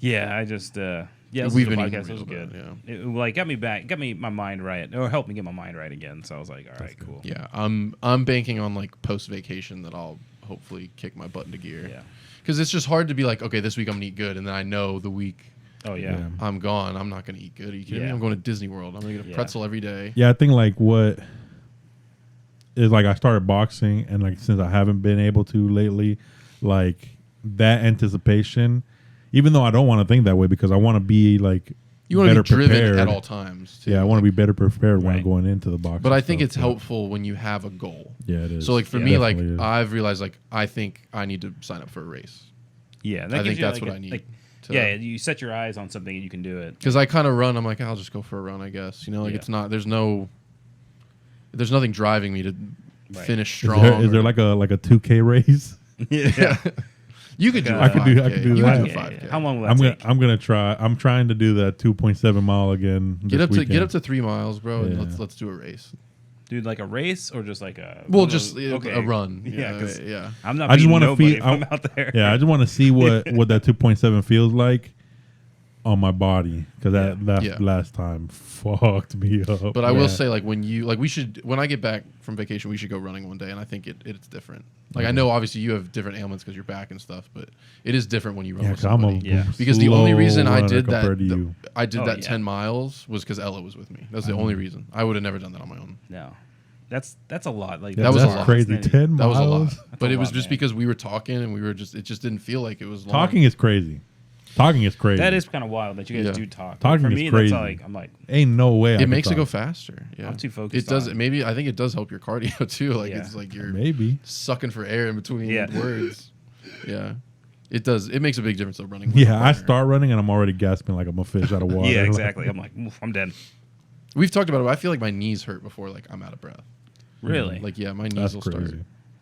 Yeah, I just We've been podcast. eating It was real good. bad, It like got me my mind right, or helped me get my mind right again. So I was like, all right, cool. Yeah, I'm banking on like post vacation that I'll hopefully kick my butt into gear. Yeah. Because it's just hard to be like, okay, this week I'm gonna eat good, and then I know the week Oh yeah. I'm gone, I'm not gonna eat good. Are you kidding me? I'm going to Disney World. I'm gonna get a pretzel every day. Yeah, I think like what is like I started boxing, and like since I haven't been able to lately, like that anticipation, even though I don't want to think that way because I want to be like you want to be driven prepared at all times. Too. Yeah, I want to be better prepared when I'm Right. going into the boxing. But I think it's helpful when you have a goal. Yeah, it is. So like for me, like Definitely is. I've realized like I think I need to sign up for a race. Yeah, I think that's what I need. Yeah, you set your eyes on something and you can do it. Because I kind of run. I'm like, I'll just go for a run, I guess. You know, like it's not. There's nothing driving me to finish strong. Is there like a 2K race? Yeah. You could do. I could do that. You could do Yeah, 5K. How long will that take? I'm gonna try. I'm trying to do that 2.7 mile again. Get this up to 3 miles, bro, and Yeah. let's do a race. Dude, like a race or just like a Just a run. Yeah, 'cause yeah. I'm not. I just want to feel. if I'm out there. Yeah, I just want to see what that 2.7 feels like on my body because that last time fucked me up. But I will say, like when I get back from vacation, we should go running one day, and I think it's different. Like I know obviously you have different ailments because you're back and stuff, but it is different when you run with somebody. Because the only reason I did that 10 miles was because Ella was with me. That's the only reason. I would have never done that on my own. No, that's a lot. Like that was a lot. Crazy. 10 miles. That was a lot. But a it was lot, just man. because we were talking and it just didn't feel like it was long. Talking is crazy. Talking is crazy. That is kind of wild that you guys do talk. Talking For is me, crazy. that's like I'm like ain't no way. It makes it go faster. Yeah, I'm too focused. It does. on- Maybe I think it does help your cardio too. Like it's like you're maybe sucking for air in between Yeah. words. Yeah, it does. It makes a big difference though running. Yeah, I start running and I'm already gasping like I'm a fish out of water. Yeah, exactly. I'm like, "Oof, I'm dead. We've talked about it. But I feel like my knees hurt before. Like I'm out of breath. Really? Like my knees That's will crazy. start.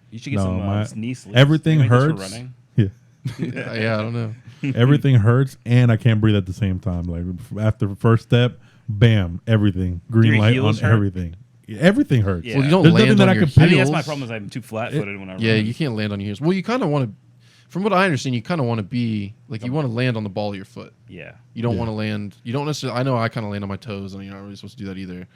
You should get some knee sleeves. Everything You make this for hurts. running? Yeah. Yeah, I don't know. Everything hurts and I can't breathe at the same time. Like after the first step, bam, everything. Green Your light on heels hurt? everything. Yeah, everything hurts. Yeah. Well, you don't There's land nothing that on I your can I think heels. that's my problem. Is I'm too flat-footed when I run. Yeah, you can't land on your heels. Well, you kind of want to. From what I understand, you kind of want to be like you want to land on the ball of your foot. Yeah. You don't want to land. You don't necessarily. I know I kind of land on my toes, and you're not really supposed to do that either.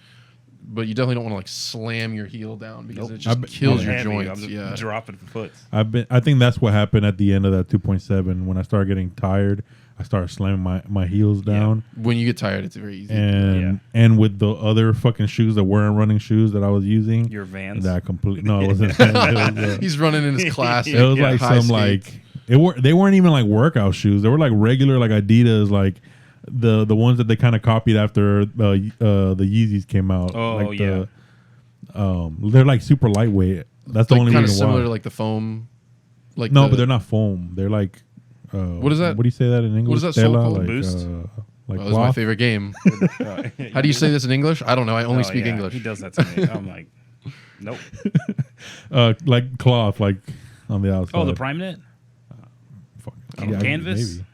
But you definitely don't want to like slam your heel down because it just kills your I'm joints. just Yeah, dropping foot. I think that's what happened at the end of that 2.7 when I started getting tired. I started slamming my heels down. when you get tired, it's very easy. And with the other fucking shoes that weren't running shoes that I was using, Your Vans. that completely it wasn't. It was, He's running in his classic. it was like high some skates. like they weren't even like workout shoes. They were like regular like Adidas like the ones that they kind of copied after the Yeezys came out. Oh, like yeah. They're like super lightweight. That's the like only kind of reason similar why. to like the foam. Like No, but they're not foam. They're like. What is that? What do you say that in English? What is that sole Stella? called? Like, Boost? Like Oh, this is my cloth? favorite game. How do you say this in English? I don't know. I only speak English. He does that to me. I'm like, nope. Like cloth, like on the outside. Oh, the Prime Knit? Fuck. Canvas? Maybe.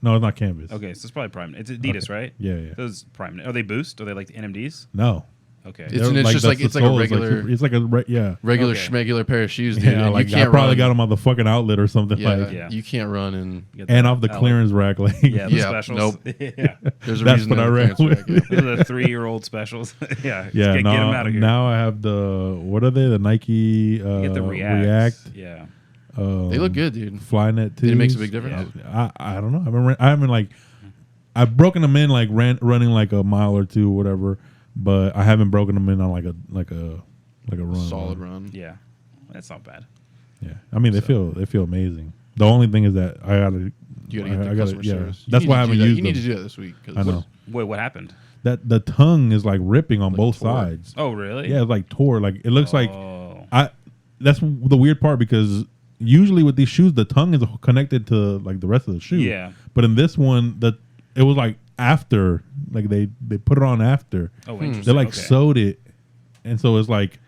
No, it's not canvas. Okay, so it's probably Prime Knit. It's Adidas, right? Yeah. Those Prime Knit. Are they Boost? Are they like the NMDs? No. Okay. It's just like it's like a regular. It's like a yeah. Regular Okay. schmegular pair of shoes, dude. Yeah, and like you can't I probably run. got them on the fucking outlet or something like. Yeah. You can't run and Get And that off the outlet. clearance rack, like Yeah, the Yeah, specials. nope. Yeah. there's a That's reason what they're I the ran clearance with. rack, yeah. Those are the 3-year-old specials. Yeah. yeah. Get them out of here. Now I have the what are they? The Nike You get the React. Yeah. They look good, dude. Flynet too. It makes a big difference. I don't know. I haven't like I've broken them in like running like a mile or two or whatever, but I haven't broken them in on like a run. Solid run. Yeah. That's not bad. Yeah, I mean they feel amazing. The only thing is that I gotta You gotta get the customer service. That's why I haven't used You need to them. do that this week. 'Cause I know Wait, what happened? that the tongue is like ripping on both tore. sides. Oh, really? Yeah, it's like tore. Like it looks like Oh. That's the weird part because usually with these shoes the tongue is connected to like the rest of the shoe. Yeah. But in this one, it was like after, like they put it on after. Oh, interesting. They like Okay. sewed it, and so it's like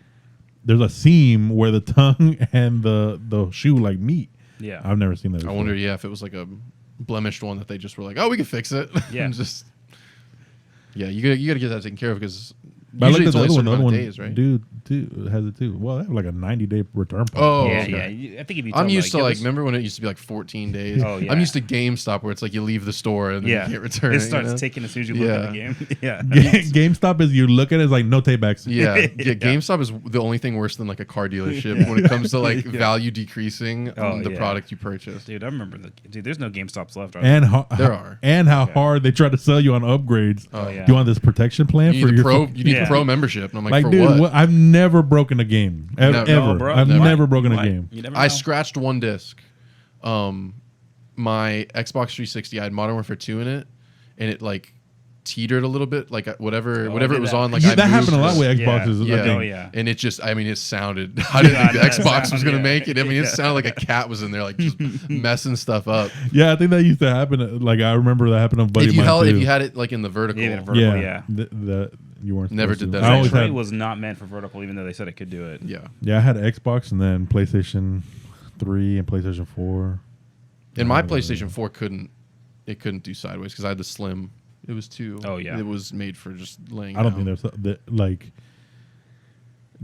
there's a seam where the tongue and the shoe like meet. Yeah. I've never seen that I before. wonder, if it was like a blemished one that they just were like, oh, we can fix it. Yeah. And you gotta get that taken care of because But I usually looked it's at only the a other certain one, amount of days, right? dude. too. Has it too. Well, they have like a 90-day return policy. Oh, yeah, okay. yeah. I think if you I'm used to like, like, remember when it used to be like 14 days? Oh, yeah. I'm used to GameStop where it's like you leave the store and then you can't return it. It starts ticking as soon as you look at the game. Yeah. GameStop is you look at it, it's like no takebacks. Yeah. GameStop is the only thing worse than like a car dealership when it comes to like value decreasing on the product you purchase. Dude, I remember there's no GameStops left. And there are. And how hard they try to sell you on upgrades. Oh yeah. Do you want this protection plan you for need your pro? You need pro membership. And I'm like, for dude, what? I've never broken a game ever. No, bro, I've never broken a game. I scratched one disc. My Xbox 360, I had Modern Warfare 2 in it, and it like teetered a little bit, like whatever it was on. Like that happened a lot with Xboxes. Yeah. And it just, I mean, it sounded. I didn't think the Xbox was gonna make it. I mean, it sounded like a cat was in there, like just messing stuff up. Yeah, I think that used to happen. Like I remember that happened on Buddy. If you had it like in the vertical, you weren't. Never did that. It was not meant for vertical, even though they said it could do it. Yeah, I had Xbox and then PlayStation 3 and PlayStation 4. And my PlayStation 4 couldn't do sideways because I had the slim. It was too. Oh yeah. It was made for just laying. I don't think there's like,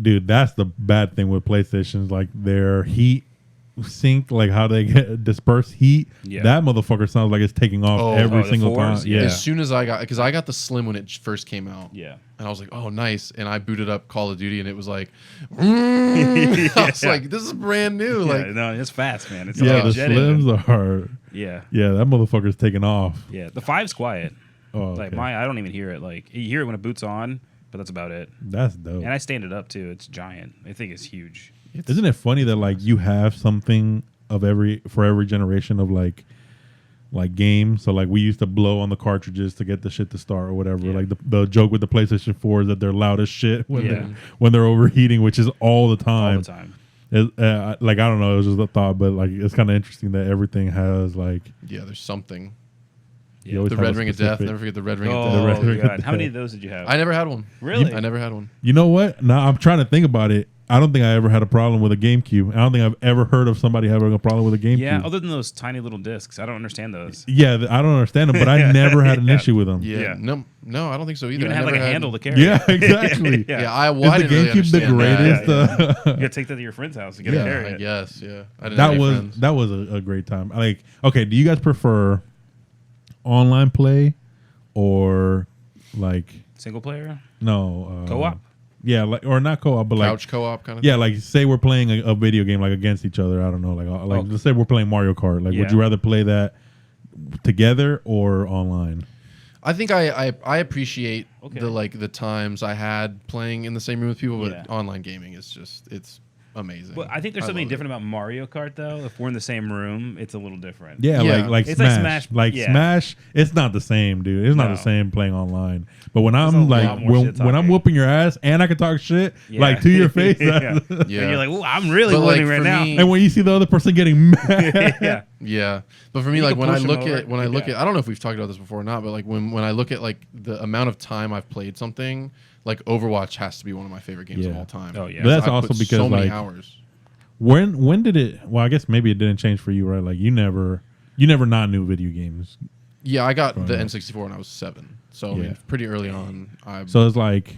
dude. That's the bad thing with PlayStations. Like their heat sink, like how they disperse heat. Yeah. That motherfucker sounds like it's taking off every single time. Yeah. As soon as I got the slim when it first came out. Yeah. And I was like, oh, nice. And I booted up Call of Duty, and it was like, I was like, this is brand new. Like, no, it's fast, man. It's the slims are. Yeah. Yeah, that motherfucker's taking off. Yeah, the 5's quiet. Oh, like I don't even hear it. Like you hear it when it boots on, but that's about it. That's dope. And I stand it up too. It's giant. I think it's huge. Isn't it funny that like you have something of for every generation of like games? So like we used to blow on the cartridges to get the shit to start or whatever. Yeah. Like the joke with the PlayStation 4 is that they're loud as shit when they're overheating, which is all the time. All the time. Like I don't know, it was just a thought, but like it's kind of interesting that everything has like there's something. Yeah, the Red Ring of Death. Never forget the Red Ring of Death. Oh, God. How many of those did you have? I never had one. Really? I never had one. You know what? Now I'm trying to think about it. I don't think I ever had a problem with a GameCube. I don't think I've ever heard of somebody having a problem with a GameCube. Yeah, other than those tiny little discs. I don't understand those. Yeah, I don't understand them, but I never had an issue with them. Yeah. No, I don't think so either. You didn't have like a handle to carry. Yeah, exactly. I didn't really understand the greatest? You gotta take that to your friend's house to get it carry. I guess, yeah. That was a great time. Like, okay, do you guys prefer online play or like single player? No, co-op. Yeah, like or not co-op, but couch co-op kind of. Yeah, like say we're playing a video game like against each other. I don't know, let's say we're playing Mario Kart. Like, would you rather play that together or online? I think I appreciate the times I had playing in the same room with people, but online gaming is just it's amazing. But I think there's something different about Mario Kart though. If we're in the same room, it's a little different. Yeah. Like it's Smash. Like Smash, it's not the same, dude. It's not the same playing online. But when I'm like when I'm whooping your ass and I can talk shit like to your face, and you're like, "Ooh, I'm really winning right now." And when you see the other person getting mad, yeah. But for me, like when I look at I don't know if we've talked about this before or not, but like when I look at like the amount of time I've played something. Like Overwatch has to be one of my favorite games of all time. Oh yeah, but that's also because so many hours. When did it? Well, I guess maybe it didn't change for you, right? Like you never not knew video games. Yeah, I got the N64 when I was 7, so I mean, pretty early on. So it's like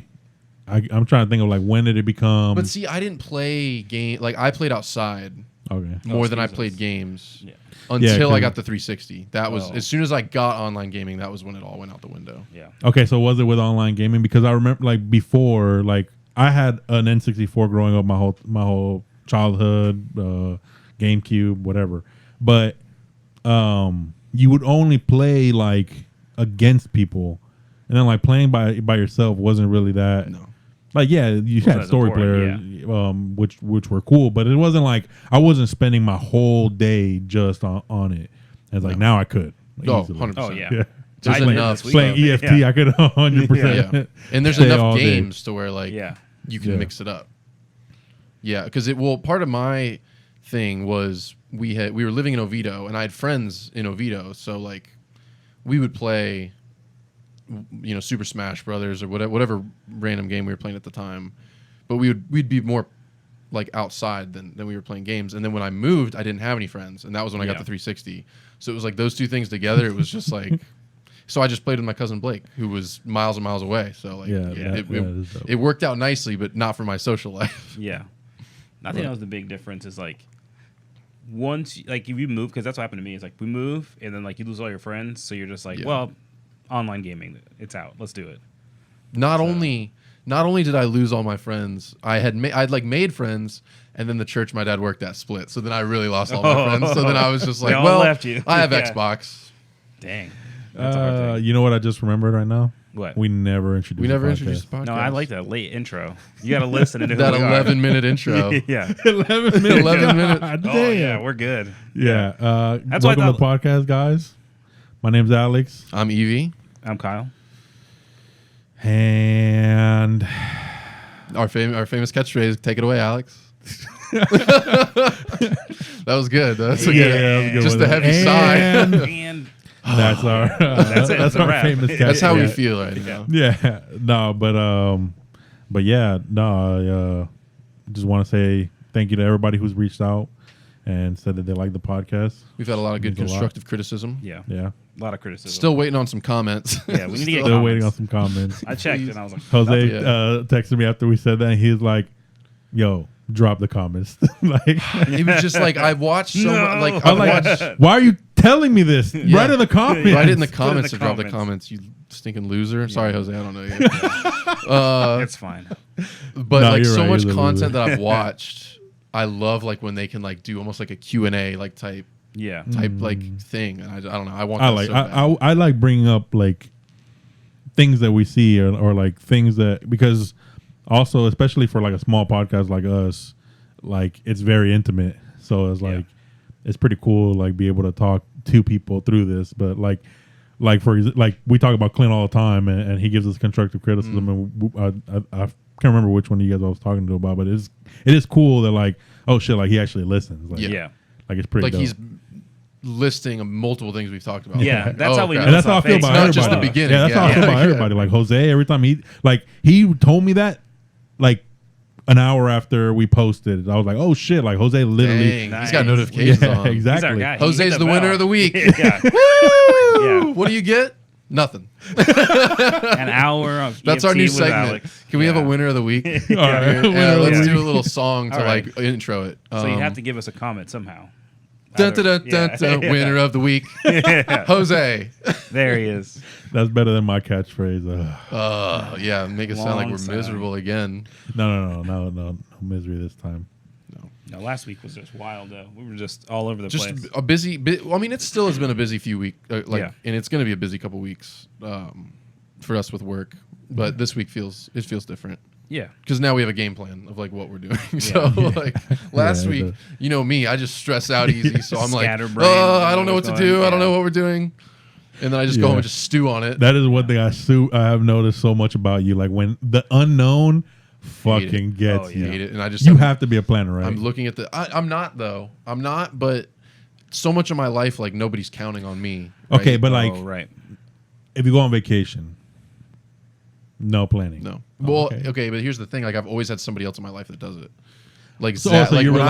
I'm trying to think of like when did it become? But see, I didn't play game like I played outside. Okay. More than I played games. Yeah. Until I got the 360. That was as soon as I got online gaming, that was when it all went out the window. Yeah. Okay, so was it with online gaming? Because I remember like before, like I had an N64 growing up my whole childhood, GameCube, whatever. But you would only play like against people, and then like playing by yourself wasn't really that. No. Like you had story players, which were cool, but it wasn't like I wasn't spending my whole day just on it. It's like now I could. Like, 100%. Oh yeah. There's enough playing EFT. I could 100%. Yeah. And there's enough games to where like you can mix it up. Yeah, because part of my thing was we were living in Oviedo, and I had friends in Oviedo, so like we would play. Super Smash Brothers or whatever random game we were playing at the time, but we'd be more like outside than we were playing games. And then when I moved, I didn't have any friends, and that was when I got the 360. So it was like those two things together. It was just like So I just played with my cousin Blake, who was miles and miles away. So like, it worked out nicely, but not for my social life. Yeah, I think that was the big difference. Is like once, like if you move, because that's what happened to me. It's like we move, and then like you lose all your friends, so you're just like, well, online gaming, it's out. Let's do it. Not only did I lose all my friends, I'd made friends, and then the church my dad worked at split. So then I really lost all my friends. So then I was just like, well, left you. I have Xbox. Dang. You know what I just remembered right now? What? We never introduced the podcast. No, I like that late intro. You got to listen to that 11-minute intro. Yeah. 11 minutes. 11 minutes. Oh, yeah, we're good. Yeah. That's welcome to the podcast, guys. My name's Alex. I'm Evie. I'm Kyle. And our famous catchphrase, take it away, Alex. That was good. That's good. Just a heavy sigh. And that's our that's our famous catchphrase. That's how we feel right now. Yeah. No, but yeah, no, I just want to say thank you to everybody who's reached out and said that they like the podcast. We've had a lot of good constructive criticism. Yeah. A lot of criticism. Still waiting on some comments. Yeah, we need to get still waiting on some comments. I checked and I was like, Jose texted me after we said that, and he was like, yo, drop the comments. Like, it was just like, I've watched so much. Like, why are you telling me this? Write in the comments. Write it in the comments to drop the comments, you stinking loser. Yeah. Sorry, Jose, I don't know you. It's fine. But like so much content that I've watched, I love like when they can like do almost like a Q&A like type like thing. And I don't know. I want. I like bringing up like things that we see or like things that, because also especially for like a small podcast like us, like it's very intimate. So it's like it's pretty cool like be able to talk to people through this. But like for like we talk about Clint all the time and he gives us constructive criticism and I can't remember which one of you guys I was talking to about, but it is cool that like, oh shit, like he actually listens. Like, like it's pretty like dope. He's listing multiple things we've talked about. Yeah, that's how we know. And that's how I feel about everybody. Not just the beginning. Yeah, that's how I feel about everybody. Like Jose, every time he told me that like an hour after we posted, I was like, oh shit, like Jose literally. He's got notifications on. Exactly. He's our guy. Jose's the winner of the week. Woo! What do you get? Nothing. An hour of that's EFT our new with segment. Alex. Can we have a winner of the week? All right. Let's do a little song to like intro it. So you have to give us a comment somehow. Winner of the week, Jose. There he is. That's better than my catchphrase. Yeah, make it sound like we're miserable again. No misery this time. No, last week was just wild though. We were just all over the place. Just a busy. I mean, it still has been a busy few weeks. And it's going to be a busy couple weeks for us with work. But this week feels different. Yeah, because now we have a game plan of like what we're doing. So like last week, you know me, I just stress out easy. So I'm like, I don't know what to do. I don't know what we're doing. And then I just go home and just stew on it. That is one thing I have noticed so much about you. Like when the unknown fucking gets you. Hate it. And I just you have to be a planner, right? I'm looking at I'm not though. I'm not, but so much of my life like nobody's counting on me. Right? Okay, but like if you go on vacation, no planning. No. Well, okay, but here's the thing. Like I've always had somebody else in my life that does it. Like so Zach, like when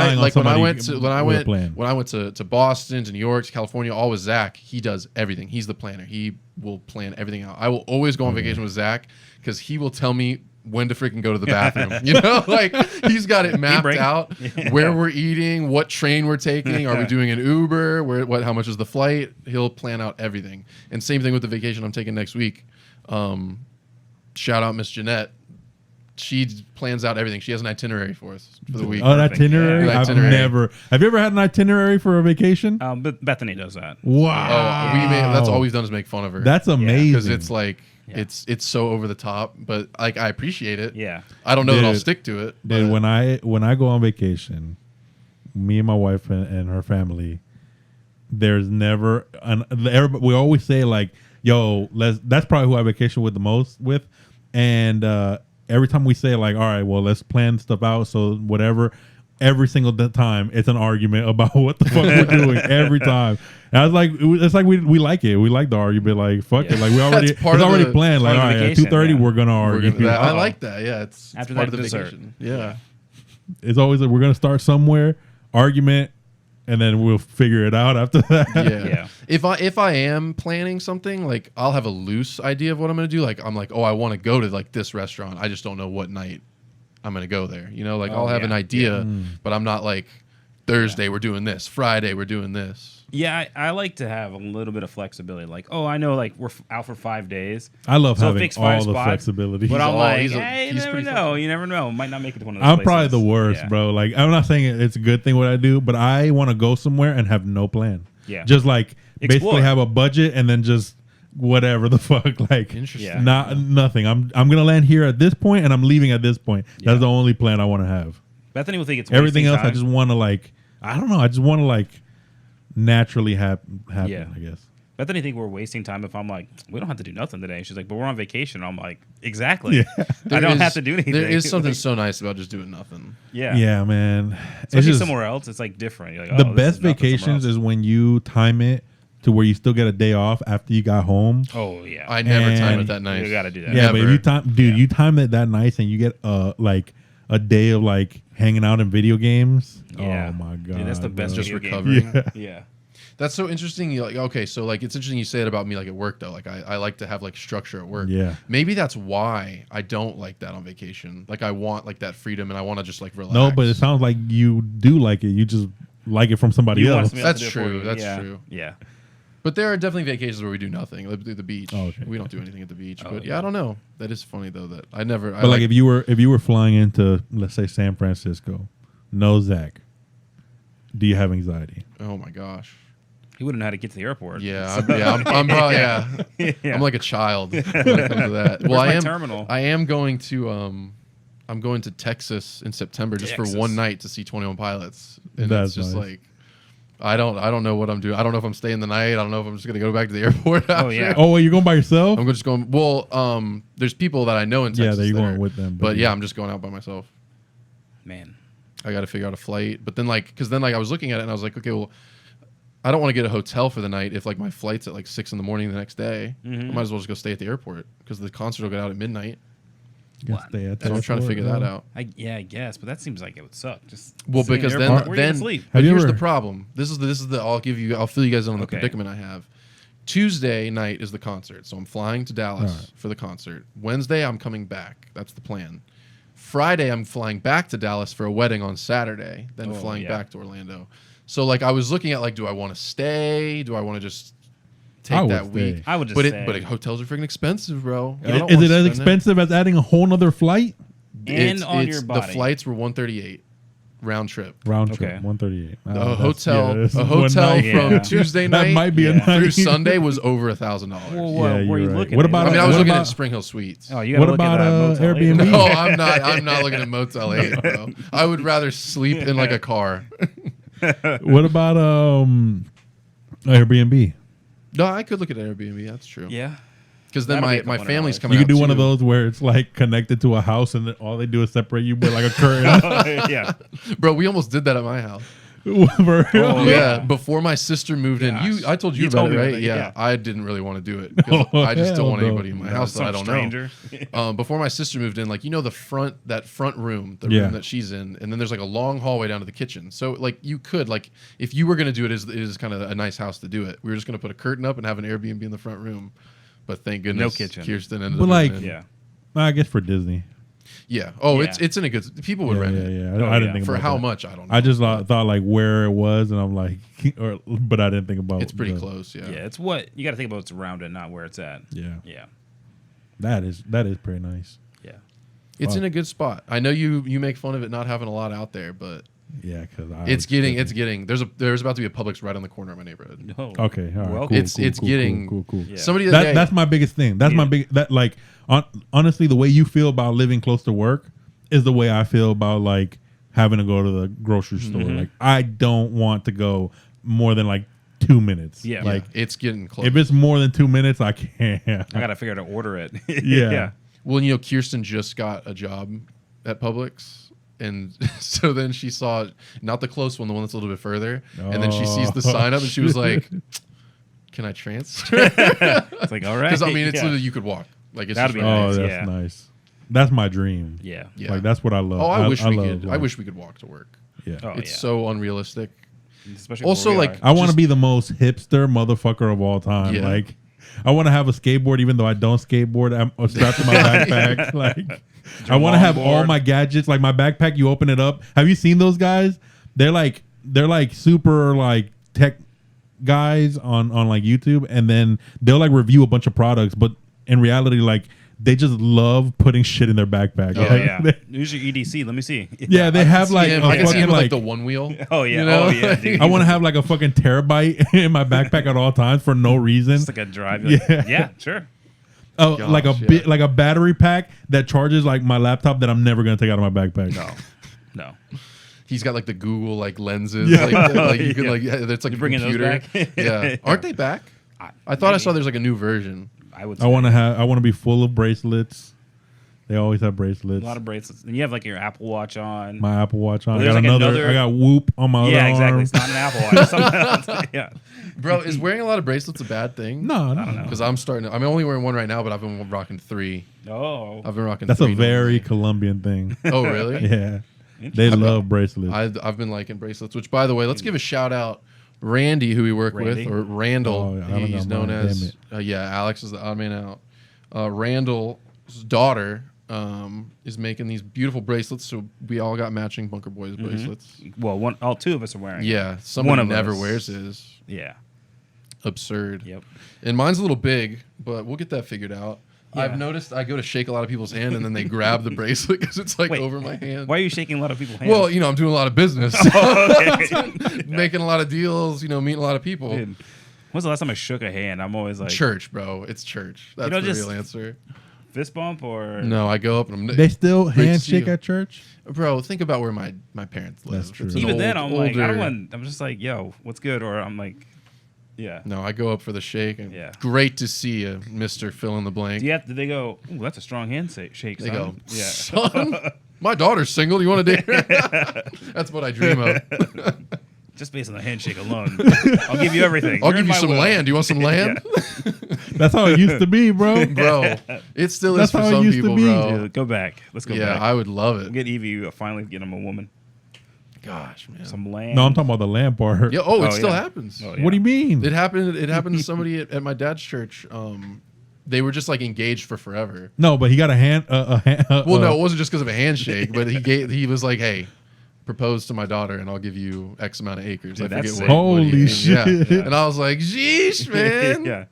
I went to Boston, to New York, to California, all with Zach. He does everything. He's the planner. He will plan everything out. I will always go on vacation with Zach because he will tell me when to freaking go to the bathroom. You know, like he's got it mapped out where we're eating, what train we're taking, are we doing an Uber, how much is the flight? He'll plan out everything. And same thing with the vacation I'm taking next week. Shout out Miss Jeanette. She plans out everything. She has an itinerary for us for the week. Oh, an itinerary? Have you ever had an itinerary for a vacation? But Bethany does that. Wow. That's all we've done is make fun of her. That's amazing. Because it's like it's so over the top, but like I appreciate it. Yeah. I don't know that I'll stick to it. Dude, when I go on vacation, me and my wife and her family, there's never we always say like, yo, that's probably who I vacation with the most with. And every time we say like, all right, well, let's plan stuff out. So whatever, every single time it's an argument about what the fuck we're doing every time. And I was like, it's like we like it. We like the argument. Like fuck it. Like we already it's already planned. Like all right, at 2:30 we're gonna argue. I like that. Yeah, it's after part that of the dessert. vacation. Yeah, it's always like we're gonna start somewhere. Argument. and then we'll figure it out after that. Yeah. If I am planning something, like I'll have a loose idea of what I'm gonna do. Like I'm like, oh, I want to go to like this restaurant. I just don't know what night I'm gonna go there. You know, like I'll have an idea, but I'm not like Thursday we're doing this, Friday we're doing this. Yeah, I like to have a little bit of flexibility. Like, oh, I know, like we're out for 5 days. I love having all the flexibility. But I'm like, hey, you never know. You never know. Might not make it to one of those I'm places. probably the worst, bro. Like, I'm not saying it's a good thing what I do, but I want to go somewhere and have no plan. Yeah. Just like Explore. basically have a budget and then just whatever the fuck. Like, Interesting. Nothing. I'm gonna land here at this point and I'm leaving at this point. That's the only plan I want to have. Bethany will think it's everything else. time. I just want to like. I don't know. I just want to like naturally happen. I guess. Bethany think we're wasting time if I'm like, we don't have to do nothing today. She's like, but we're on vacation. I'm like, exactly. Yeah. I don't have to do anything. There is something so nice about just doing nothing. Yeah. Yeah, man. Especially just, somewhere else, it's like different. You're like, the best vacations is when you time it to where you still get a day off after you got home. Oh yeah. I never time it that nice. You got to do that. Yeah, never. but if you time, dude, you time it that nice and you get like a day of like hanging out in video games. Yeah. Oh my god. Dude, that's the best. Just video recovering. Game. Yeah. That's so interesting. You're like, okay, so like it's interesting you say it about me like at work though. Like I like to have like structure at work. Yeah. Maybe that's why I don't like that on vacation. Like I want like that freedom and I want to just like relax. No, but it sounds like you do like it. You just like it from somebody else. That's true. That's true. Yeah. But there are definitely vacations where we do nothing. Like the beach. Oh, okay. We don't do anything at the beach. But yeah, I don't know. That is funny though. That I never. But like if you were flying into, let's say, San Francisco, no Zach, do you have anxiety? Oh my gosh. He wouldn't know how to get to the airport. Yeah, I'm probably I'm like a child when it comes to that. Well, I am going to I'm going to Texas in September just for one night to see 21 Pilots, and that's just nice. Like I don't know what I'm doing. I don't know if I'm staying the night. I don't know if I'm just gonna go back to the airport. Oh yeah. Oh, you're going by yourself? I'm just going. Well, there's people that I know in Texas. Yeah, that you're going with them. But yeah, I'm just going out by myself. Man, I got to figure out a flight. But then because I was looking at it and I was like, okay, well, I don't want to get a hotel for the night if like my flight's at like 6 a.m. the next day. I might as well just go stay at the airport because the concert will get out at midnight. So I'm trying to figure that out. I guess, but that seems like it would suck. Just because then sleep. But here's the problem. This is the I'll fill you guys in on the predicament I have. Tuesday night is the concert, so I'm flying to Dallas for the concert. Wednesday I'm coming back. That's the plan. Friday I'm flying back to Dallas for a wedding on Saturday, then flying back to Orlando. So like I was looking at like, do I want to stay? Do I want to just take that week? I would just stay. But hotels are freaking expensive, bro. Is it as expensive as adding a whole nother flight? And on your body. The flights were $138 round trip. Round trip, $138. A hotel from Tuesday night that might be through Sunday was over $1,000. Well, were you looking? What about? I was looking at Spring Hill Suites. Oh, you got to look at Airbnb? No, I'm not looking at Motel 8, bro. I would rather sleep in like a car. What about Airbnb? No, I could look at Airbnb. That's true. Yeah. Because then my family's coming. You could do one of those where it's like connected to a house, and then all they do is separate you with like a curtain. Yeah, bro, we almost did that at my house. Yeah, before my sister moved in. I told you about it, right? Yeah, I didn't really want to do it because I just don't want anybody in my house that I don't know. Before my sister moved in, like that front room, the room that she's in, and then there's like a long hallway down to the kitchen. So like you could like if you were gonna do it, it is kind of a nice house to do it. We were just gonna put a curtain up and have an Airbnb in the front room, but thank goodness no kitchen. Kirsten ended up. But like, I guess for Disney. Yeah. Oh, yeah. It's in a good. People would rent it. Yeah. I didn't think for about how that. much. I don't know. I just thought like where it was, and I'm like, but I didn't think about. It's pretty close. Yeah. Yeah. It's what you got to think about. What's around it, not where it's at. Yeah. Yeah. That is pretty nice. Yeah. It's in a good spot. I know you make fun of it not having a lot out there, but yeah, because it's getting. There's about to be a Publix right on the corner of my neighborhood. Oh. Okay. All right. Well, cool, it's getting cool. Yeah. Somebody that's my biggest thing. That's my big like honestly the way you feel about living close to work is the way I feel about like having to go to the grocery store. Like I don't want to go more than like 2 minutes. Yeah. Like it's getting close. If it's more than 2 minutes, I can't. I gotta figure out how to order it. Yeah. Well, Kirsten just got a job at Publix. And so then she saw not the close one, the one that's a little bit further. And then she sees the sign up and she was like, can I transfer? It's like, all right. Because I mean, it's literally you could walk. Like it's that'd be nice. Oh, that's nice. That's my dream. Yeah. Like that's what I love. Oh, I wish we could walk to work. Yeah. It's so unrealistic. Especially also, like, I want to be the most hipster motherfucker of all time. Yeah. Like, I want to have a skateboard, even though I don't skateboard. I'm strapped to my backpack. Like, I want to have all my gadgets. Like my backpack, you open it up. Have you seen those guys? They're like super like tech guys on like YouTube, and then they'll like review a bunch of products, but in reality, like they just love putting shit in their backpack. Oh yeah, use your EDC. Let me see. Yeah, they have like I can see him with like the one wheel. Oh yeah, you know? oh yeah. Dude. I want to have like a fucking terabyte in my backpack at all times for no reason. Just like a drive. Like, yeah, sure. Oh, like a battery pack that charges like my laptop that I'm never gonna take out of my backpack. No. He's got like the Google like lenses. Yeah. Like you can like it's like a computer. Yeah, aren't they back? I thought I saw there's like a new version. I want to be full of bracelets. They always have bracelets. A lot of bracelets. And you have like your Apple Watch on. My Apple Watch on. I got another. I got Whoop on my other arm. Yeah, exactly. It's not an Apple Watch. It's something else. Yeah. Bro, is wearing a lot of bracelets a bad thing? No, I don't know. Because I'm only wearing one right now, but I've been rocking 3. Oh. I've been rocking. That's 3 a very Colombian thing. Oh really? Yeah. They love bracelets. I've been liking bracelets. Which, by the way, let's give a shout out. Randy, who we work with, or Randall, he's known as. Alex is the odd man out. Randall's daughter is making these beautiful bracelets, so we all got matching Bunker Boyz bracelets. Well, all 2 of us are wearing. Yeah, someone never wears his. Yeah, absurd. Yep. And mine's a little big, but we'll get that figured out. Yeah. I've noticed I go to shake a lot of people's hand and then they grab the bracelet because it's like over my hand. Why are you shaking a lot of people's hands? Well, I'm doing a lot of business, making a lot of deals, meeting a lot of people. Dude, when's the last time I shook a hand? I'm always like church, bro. It's church. That's the real answer. Fist bump or no? I go up and they still handshake at church, bro. Think about where my parents live. That's true. Even then, I'm like, I don't want. I'm just like, yo, what's good? Or I'm like, yeah. No, I go up for the shake. And great to see you, Mr. Fill in the blank. Do they go, ooh, that's a strong handshake, son. They go, son, my daughter's single. You want to date her? That's what I dream of. Just based on the handshake alone, I'll give you everything. I'll give you some land. You want some land? That's how it used to be, bro. Bro, it still is for some people, bro. Dude, go back. Let's go back. Yeah, I would love it. Get Evie. Finally get him a woman. Gosh, man. Some land. No, I'm talking about the land part. Yeah. It still happens. Oh, yeah. What do you mean? It happened to somebody at my dad's church. They were just like engaged for forever. No, but he got a hand. Well, no, it wasn't just because of a handshake, but he was like, hey, propose to my daughter and I'll give you X amount of acres. Dude, I forget what. Holy shit. Yeah. And I was like, sheesh, man. Yeah.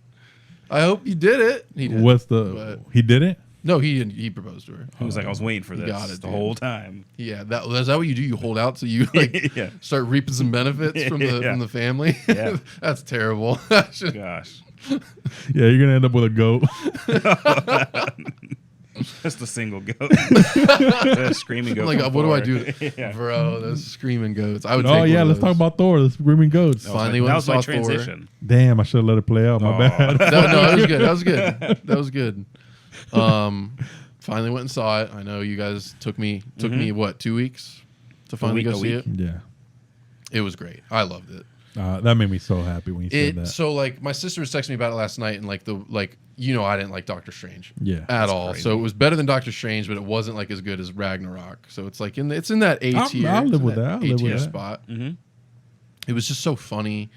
I hope you did it. He did. He did it? No, he proposed to her. He was like, I was waiting for this the whole time. Yeah, is that what you do? You hold out so you like start reaping some benefits from the family? Yeah. That's terrible. Gosh. Yeah, you're gonna end up with a goat. Just a single goat. A screaming goat. Like, what do I do? Yeah. Bro, those screaming goats. I would Oh yeah, let's talk about Thor, the screaming goats. Finally that went was and my saw transition. Thor. Damn, I should have let it play out. My bad. No, that was good. That was good. Finally went and saw it. I know you guys took me what, 2 weeks to finally go see it? Yeah. It was great. I loved it. That made me so happy when you said that. So like my sister was texting me about it last night, and I didn't like Doctor Strange at all. crazy. So it was better than Doctor Strange, but it wasn't like as good as Ragnarok. So it's like it's in that A tier. I'll live with that. I'll live with that. spot. Mm-hmm. It was just so funny.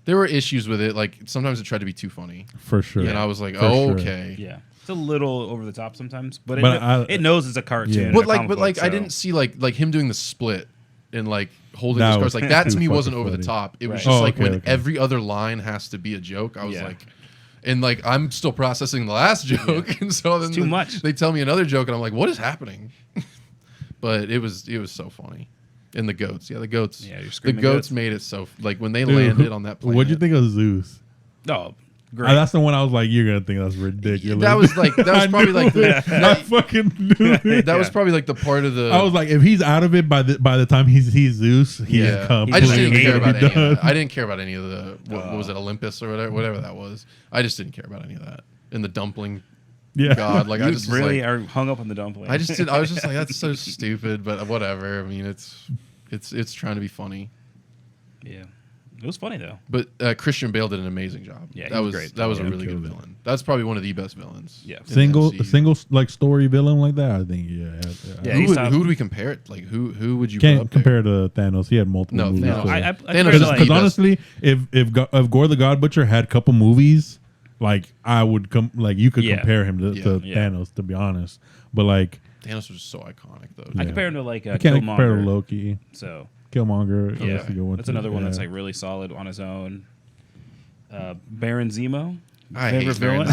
There were issues with it. Like sometimes it tried to be too funny. For sure. And I was like, okay. Yeah. It's a little over the top sometimes, but it knows it's a cartoon. Yeah. But I didn't see like him doing the split and like holding his cards. Like that to me wasn't over the top. It was just when every other line has to be a joke. I was like, and like I'm still processing the last joke, and so then too much. They tell me another joke, and I'm like, what is happening? But it was so funny. And the goats, the goats, the goats made it so like when they landed on that planet. What'd you think of Zeus? Oh, great. That's the one I was like, you're gonna think that's ridiculous. That was probably like I fucking knew it. That was probably like the part of the. I was like, if he's out of it by the time he's Zeus, he's completely. I just didn't care about any of that. I didn't care about any of the what was it, Olympus or whatever that was. I just didn't care about any of that. And the dumpling. Yeah. God, like you I just really are hung up on the dumpling. I was just like, that's so stupid, but whatever. I mean, it's trying to be funny. Yeah. It was funny though. But Christian Bale did an amazing job. Yeah, that was great. That was a really good villain. That's probably one of the best villains. Yeah, single like story villain like that. I think Who would we compare it? Like who would you can't compare to Thanos? He had multiple movies. No, Thanos. Because honestly, if Gore the God Butcher had a couple movies, like I would you could compare him to Thanos. To be honest, but like Thanos was so iconic though. I compare him to like I can't compare to Killmonger. Loki. So. Killmonger, that's another one that's like really solid on his own. Baron Zemo, I hate villain.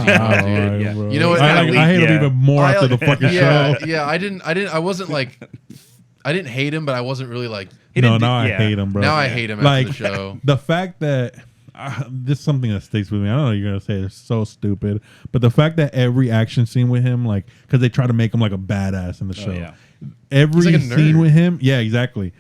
You know what? I hate him even more after the fucking show. Yeah, I wasn't like, I didn't hate him, but I wasn't really like. I hate him, bro. Now I hate him after the show. The fact that this is something that sticks with me. I don't know you're gonna say it's so stupid, but the fact that every action scene with him, like, because they try to make him like a badass in the show. Every scene with him, exactly.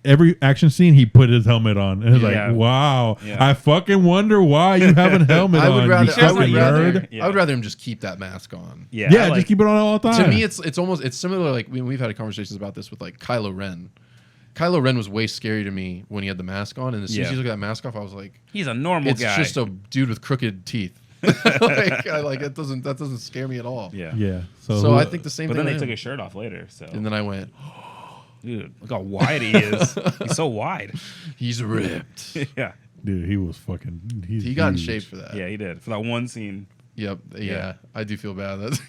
Every action scene, he put his helmet on. And it's like, wow. Yeah. I fucking wonder why you have a helmet on. I would rather him just keep that mask on. Yeah, just keep it on all the time. To me, it's similar. Like we've had conversations about this with like Kylo Ren. Kylo Ren was way scary to me when he had the mask on, and as soon as he took that mask off, I was like, he's a normal guy. It's just a dude with crooked teeth. That doesn't scare me at all. Yeah. So I think the same thing. But then they took his shirt off later. So and then I went. Dude, look how wide he is. He's so wide. He's ripped. Yeah. Dude, he was fucking... He got in shape for that. Yeah, he did. For that one scene. Yep. Yeah. I do feel bad.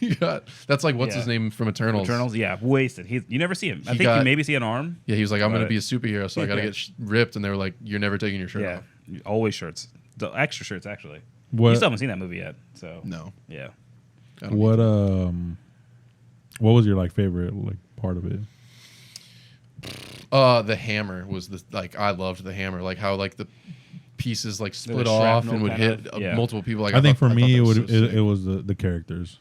That's like, what's his name from Eternals? Eternals, wasted. You never see him. I think you maybe see an arm. Yeah, he was like, I'm going to be a superhero, so I got to get ripped. And they were like, you're never taking your shirt off. Yeah, always shirts. The extra shirts, actually. You still haven't seen that movie yet, so... No. Yeah. What was your, like, favorite, like, part of it? The hammer was I loved the hammer, like how like the pieces like split off and would hit multiple people. Like I think for me it was the characters.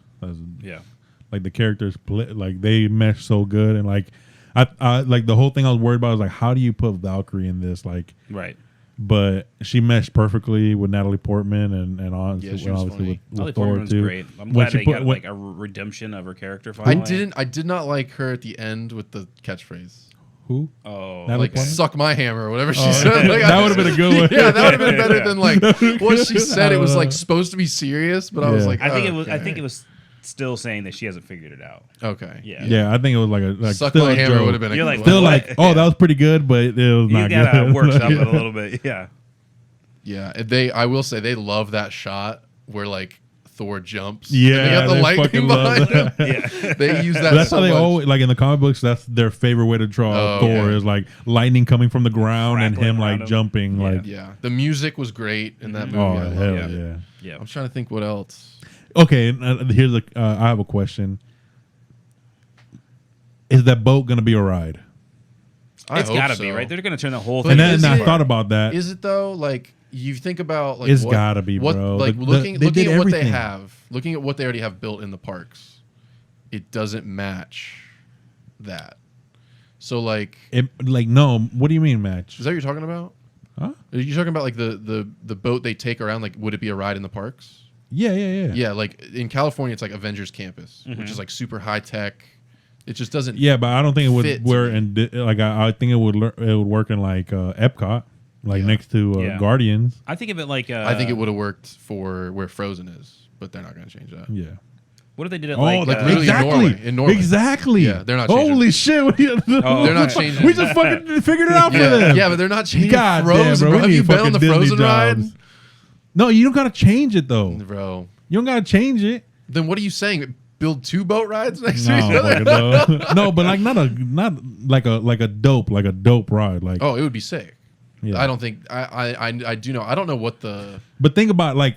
Like the characters like they mesh so good, and like I like the whole thing I was worried about was like, how do you put Valkyrie in this, like right? But she meshed perfectly with Natalie Portman and obviously with Thor Portman's too. Great. I'm glad they got like a redemption of her character. Finally. I did not like her at the end with the catchphrase. Who? Oh, like suck my hammer or whatever she said. Like, that would have been a good one. Yeah, that would have been better than like what she said. It was like supposed to be serious, but I was like, I think it was still saying that she hasn't figured it out. Okay. Yeah. I think it was like suck my hammer would have been. You're like still like, that was pretty good, but it was not good. You gotta workshop it a little bit. Yeah. Yeah. I will say they love that shot where like Thor jumps. Yeah, they got the lightning behind him. Yeah, they use that. That's so how they much. always like in the comic books. That's their favorite way to draw Thor is like lightning coming from the ground and him like jumping. Like the music was great in that movie. Oh hell yeah. I'm trying to think what else. Okay, here's I have a question. Is that boat gonna be a ride? It's gotta be right. They're gonna turn the whole thing. And I thought about that. Is it though? Like. You think about like it's gotta be, bro. Like looking at what they have, looking at what they already have built in the parks, it doesn't match that. So no. What do you mean match? Is that what you're talking about? Huh? Are you talking about like the boat they take around? Like, would it be a ride in the parks? Yeah. Yeah, like in California, it's like Avengers Campus, which is like super high tech. It just doesn't. Yeah, but I don't think it would work. I think it would work in like Epcot. Like next to Guardians. I think of it like... I think it would have worked for where Frozen is, but they're not going to change that. Yeah. What if they did it exactly. in Norway? Exactly. Yeah, they're not changing Holy shit. They're not changing. We just fucking figured it out for them. Yeah, but they're not changing God Frozen. Damn, bro. Have you been on the Frozen ride? No, you don't got to change it, though. Bro. You don't got to change it. Then what are you saying? Build 2 boat rides next to each other? No, but like not like a dope ride. Like it would be sick. Yeah. I don't think I do know. I don't know what the. But think about like,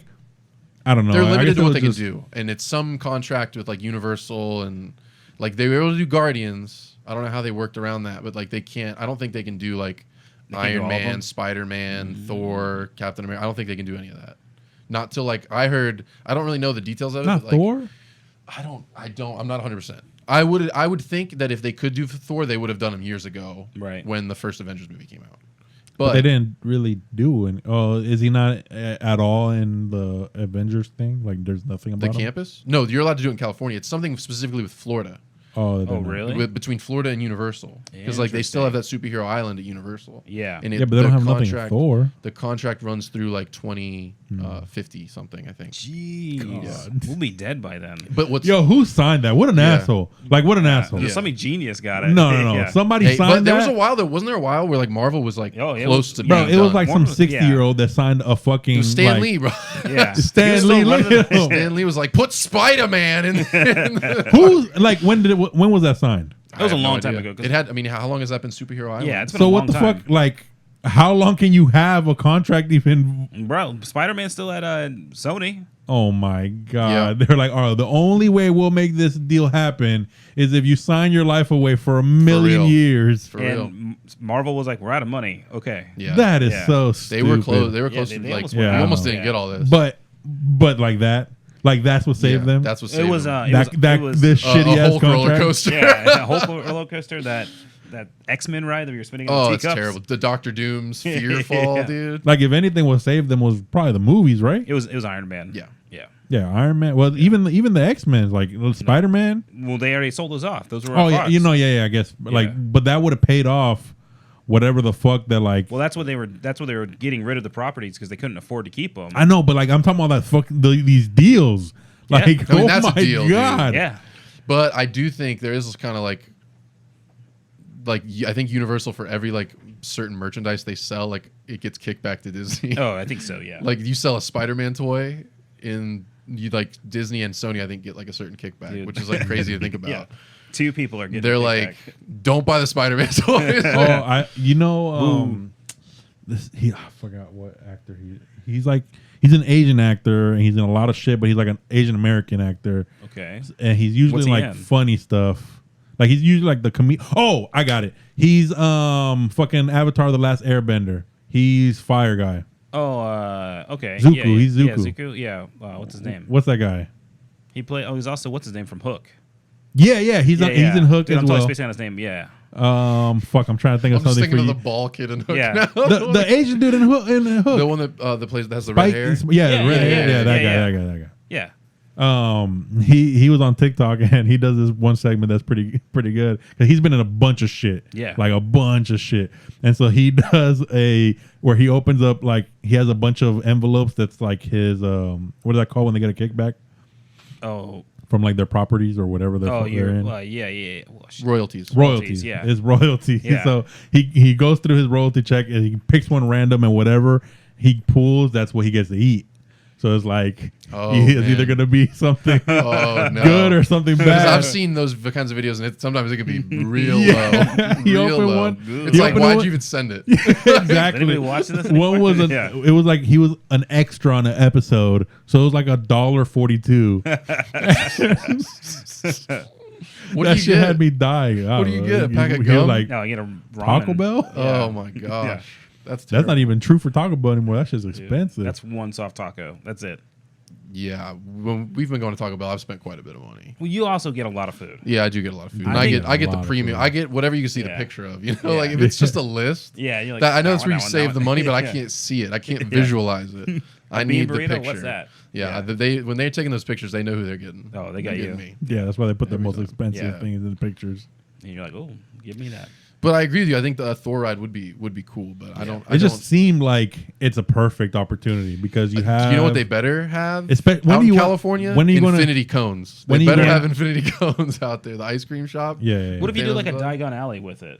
I don't know. They're limited to what they can do, and it's some contract with like Universal and like they were able to do Guardians. I don't know how they worked around that, but like they can't. I don't think they can do like Iron Man, Spider-Man, Thor, Captain America. I don't think they can do any of that. Not till like I heard. I don't really know the details of it. Not but, Thor. Like, I don't. I'm not 100%. I would think that if they could do Thor, they would have done him years ago, right? When the first Avengers movie came out. But they didn't really do it. Oh, is he not at all in the Avengers thing? Like, there's nothing about the campus. No, you're allowed to do it in California. It's something specifically with Florida. Oh, really? Between Florida and Universal, because like they still have that superhero island at Universal. Yeah, and but they don't have nothing in Thor. The contract runs through like 2050 something, I think. Jeez, we'll be dead by then. But who signed that? What an asshole! Like what an asshole! Some genius got it. No. Somebody signed that. There was a while there wasn't there a while where like Marvel was like close to bro. It was like some 60-year-old that signed a fucking Stan Lee, bro. Yeah, Stan Lee. Stan Lee was like, put Spider-Man in. Who's like when was that signed? That was a long time ago. It had. I mean, how long has that been Superhero Island? Yeah, it's been a long time. So what the fuck? Like, how long can you have a contract even? Bro, Spider-Man's still at Sony. Oh my god! Yeah. They're like, oh, the only way we'll make this deal happen is if you sign your life away for 1 million years. For real. Marvel was like, we're out of money. Okay. Yeah. That is so stupid. They were close. They were close to like. We almost didn't get all this. But like that. Like that's what saved them. That's what saved them. It was this shitty ass roller coaster. Yeah, that Hulk roller coaster. That X-Men ride that we were spinning. Oh, it's terrible. The Doctor Doom's Fearfall, dude. Like if anything was saved them was probably the movies, right? It was Iron Man. Yeah, Iron Man. Well, even the X-Men, like Spider-Man. Well, they already sold those off. Those were yeah, I guess. But that would have paid off. Whatever the fuck that like. Well, that's what they were getting rid of the properties because they couldn't afford to keep them. I know, but like I'm talking about that fucking these deals. Like, that's my a deal, god. Dude. Yeah. But I do think there is kind of like I think Universal for every like certain merchandise they sell, like it gets kicked back to Disney. Oh, I think so. Yeah. Like you sell a Spider-Man toy in like Disney and Sony, I think get like a certain kickback, which is like crazy to think about. Yeah. Two people are getting. They're like, don't buy the Spider-Man toys. I forgot what actor he's like. He's an Asian actor and he's in a lot of shit, but he's like an Asian American actor. Okay. And he's usually like funny stuff. Like he's usually like the Oh, I got it. He's fucking Avatar: The Last Airbender. He's Fire Guy. Oh, okay. Zuko. He's Zuko. Yeah, Zuko. Yeah. What's his name? What's that guy? He played. Oh, he's also what's his name from Hook. Yeah. He's in Hook as well. I'm totally spacing on his name. Yeah. Fuck. I'm trying to think of something. I'm thinking of the ball kid in Hook. Yeah. the Asian dude in Hook. The one that plays that has the red hair. Yeah, red hair. Yeah, that guy. Yeah. He was on TikTok and he does this one segment that's pretty good because he's been in a bunch of shit. Yeah. Like a bunch of shit. And so he does where he opens up like he has a bunch of envelopes that's like his what is that called when they get a kickback? Oh. From like their properties or whatever they're in. Yeah. Royalties. Yeah. It's royalty. Yeah. So he goes through his royalty check and he picks one random and whatever he pulls, that's what he gets to eat. So it's like it's either going to be something good or something bad. I've seen those kinds of videos, and sometimes it can be real low. Real low. It's like, why'd you even send it? Exactly. Anybody watching this? One was it was like he was an extra on an episode, so it was like $1.42. That shit had me dying. What do you get? A pack of gum? No, I get a ramen. Taco Bell? Yeah. Oh my gosh. Yeah. That's not even true for Taco Bell anymore. That shit's expensive. Dude, that's one soft taco. That's it. Yeah, when we've been going to Taco Bell, I've spent quite a bit of money. Well, you also get a lot of food. Yeah, I do get a lot of food. I get the premium. I get whatever you can see the picture of. You know, like if it's just a list. Yeah, you're like, I know it's where you save the money, but I can't see it. I can't visualize it. I need the picture. What's that? Yeah, when they're taking those pictures, they know who they're getting. Oh, they got you. Me. Yeah, that's why they put the most expensive things in the pictures. And you're like, oh, give me that. But I agree with you. I think the Thor ride would be cool, but I don't. It just seemed like it's a perfect opportunity because you have. You know what they better have? Out in California, when are you infinity cones. They better have infinity cones out there. The ice cream shop. Yeah. What if you do like a Diagon Alley with it?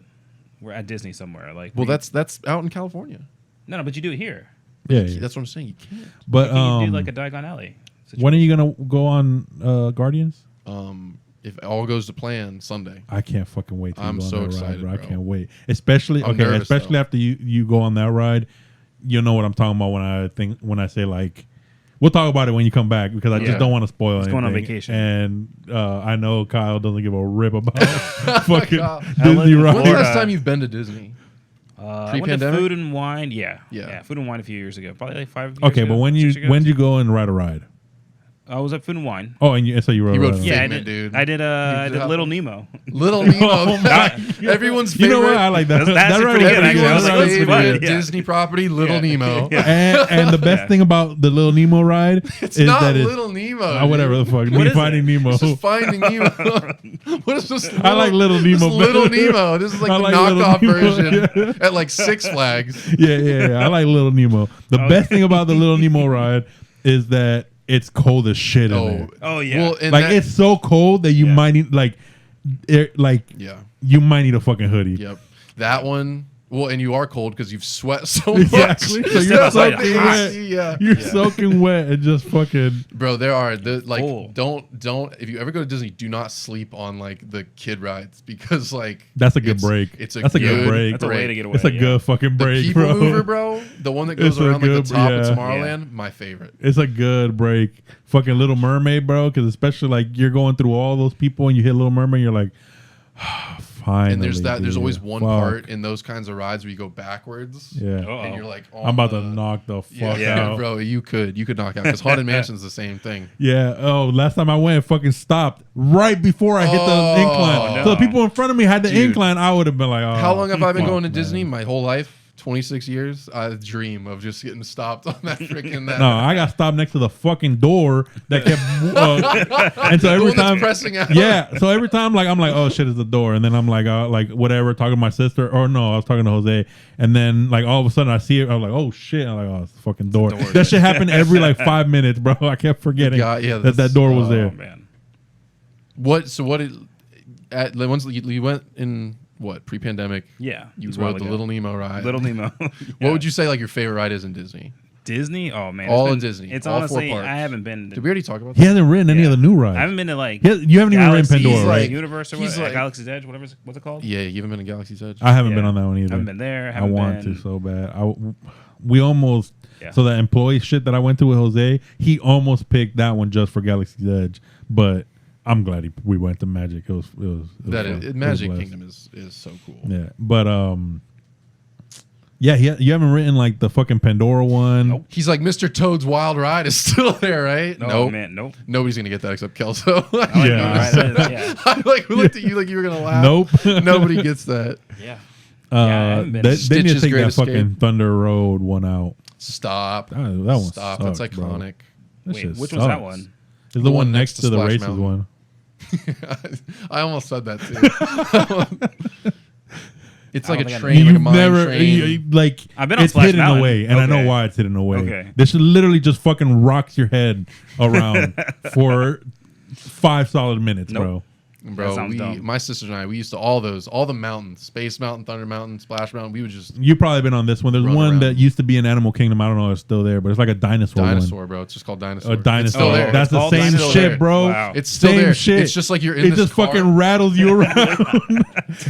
We're at Disney somewhere. Like, well, that's out in California. No, but you do it here. Yeah. That's what I'm saying. You can't. But you do like a Diagon Alley situation. When are you gonna go on Guardians? If all goes to plan, Sunday. I can't fucking wait to go on that excited, ride, bro. bro. I can't wait. Especially nervous, after you go on that ride, you know what I'm talking about when I say like we'll talk about it when you come back because I just don't want to spoil anything. Going on vacation. And I know Kyle doesn't give a rip about fucking Disney ride. When's the last time you've been to Disney? Pre-pandemic? Food and Wine, yeah. Food and Wine a few years ago, probably like 5 years ago. Okay, but when did you go and ride a ride? I was at Food and Wine. Oh, and so you wrote. He wrote Figment, Yeah, I Figment, did. dude. I did Little Nemo. Little Nemo. Oh my Everyone's You favorite. know what? I like that. That's That pretty writing- good, actually. I was like, Everyone's that's favorite fun. Yeah. Disney property, Little Nemo. And the best thing about the Little Nemo ride It's is not that it's Little Nemo. whatever the fuck. What Me is Finding Nemo. It's just Finding Nemo. What is this? I like Little this Nemo is Little better. Nemo. This is like I the like Little knockoff Nemo, version at like Six Flags. yeah. I like Little Nemo. The best thing about the Little Nemo ride is that it's cold as shit in there. Oh yeah. Well, and Like that- it's so cold that you might need yeah. you might need a fucking hoodie. Yep. That one. Well, and you are cold because you've sweat so much. Exactly. So you're That's like soaking hot. wet. Yeah. You're Yeah. soaking wet and just fucking. Bro, there are Cool. don't if you ever go to Disney, do not sleep on like the kid rides because like That's a good it's- break. It's a That's a good good break. That's a way to get away. It's a yeah. good fucking The break, People bro. Mover, bro, the one that goes It's a around like good- the top yeah. of Tomorrowland, my favorite. It's a good break. Fucking Little Mermaid, bro. Because especially like you're going through all those people and you hit Little Mermaid, you're like, finally. And there's dude. always one Fuck. part in those kinds of rides where you go backwards. Yeah. Uh-oh. And you're like, I'm about to knock the fuck yeah, out. bro. You could knock out because Haunted Mansion's the same thing. Yeah. Oh, last time I went, it fucking stopped right before I hit the Oh, incline. no. So the people in front of me had the Dude. incline. I would have been like, oh. How long have I been fuck, going to man. Disney? My whole life. 26 years. I dream of just getting stopped on that freaking that. No, I got stopped next to the fucking door that kept. And so The every one that's time, pressing out. yeah. So every time, like I'm like, oh shit, it's the door, and then I'm like whatever, talking to my sister, or no, I was talking to Jose, and then like all of a sudden I see it, I'm like, oh shit, I'm like, oh, it's the fucking door. The door. That shit happened every like 5 minutes, bro. I kept forgetting Yeah, that door was Oh there. man. What? So what? Once you went in what pre-pandemic? Yeah. You it's a while rode the ago. Little Nemo ride. Little Nemo. What would you say like your favorite ride is in Disney? Disney? Oh man. All it's in been- Disney. It's All 4 honestly parks. I haven't been. Did we already talk about He that? hasn't ridden any of the new rides. I haven't been to like. You haven't even ridden Galaxy's, Pandora, like, right? Universe or He's what? like- Galaxy's Edge, what's it called? Yeah, you haven't been to Galaxy's Edge. I haven't Yeah. been on that one either. I haven't been there. I Haven't want been, to so bad. We almost. Yeah. So that employee shit that I went to with Jose, he almost picked that one just for Galaxy's Edge, but I'm glad we went to Magic. It was That fun. is, It was Magic blessed. Kingdom is so cool. Yeah, but yeah, you haven't written like the fucking Pandora one. Nope. He's like Mr. Toad's Wild Ride is still there, right? No, Nope. man, nope. Nobody's gonna get that except Kelso. Yeah. Yeah. I like looked at you like you were gonna laugh. Nope. Nobody gets that. Yeah. Yeah, I haven't been. They need to Stitch's take Great that Escape. fucking Thunder Road one out. Stop. That one Stop. sucks, That's bro. iconic. That Wait, shit which one's that sucks. one? It's the one next to the Splash races Mountain. one. I almost said that too. It's I like don't a think I train, like a You've mine never train. like I've been on it's Splash hidden Mountain. away, and I know Okay. why it's hidden away. Okay. This literally just fucking rocks your head around for 5 solid minutes, Nope. bro. That Bro, sounds dumb. my sisters and I, we used to all the mountains, Space Mountain, Thunder Mountain, Splash Mountain. We would just You've probably been on this one. There's Run one around. that used to be in Animal Kingdom. I don't know if it's still there, but it's like a dinosaur. dinosaur, bro. It's just called dinosaur. One. A dinosaur. It's still there. That's the called same Dinosaur. shit, bro. Wow. It's still Same there. shit. It's just like you're in It this just car. fucking rattles you around.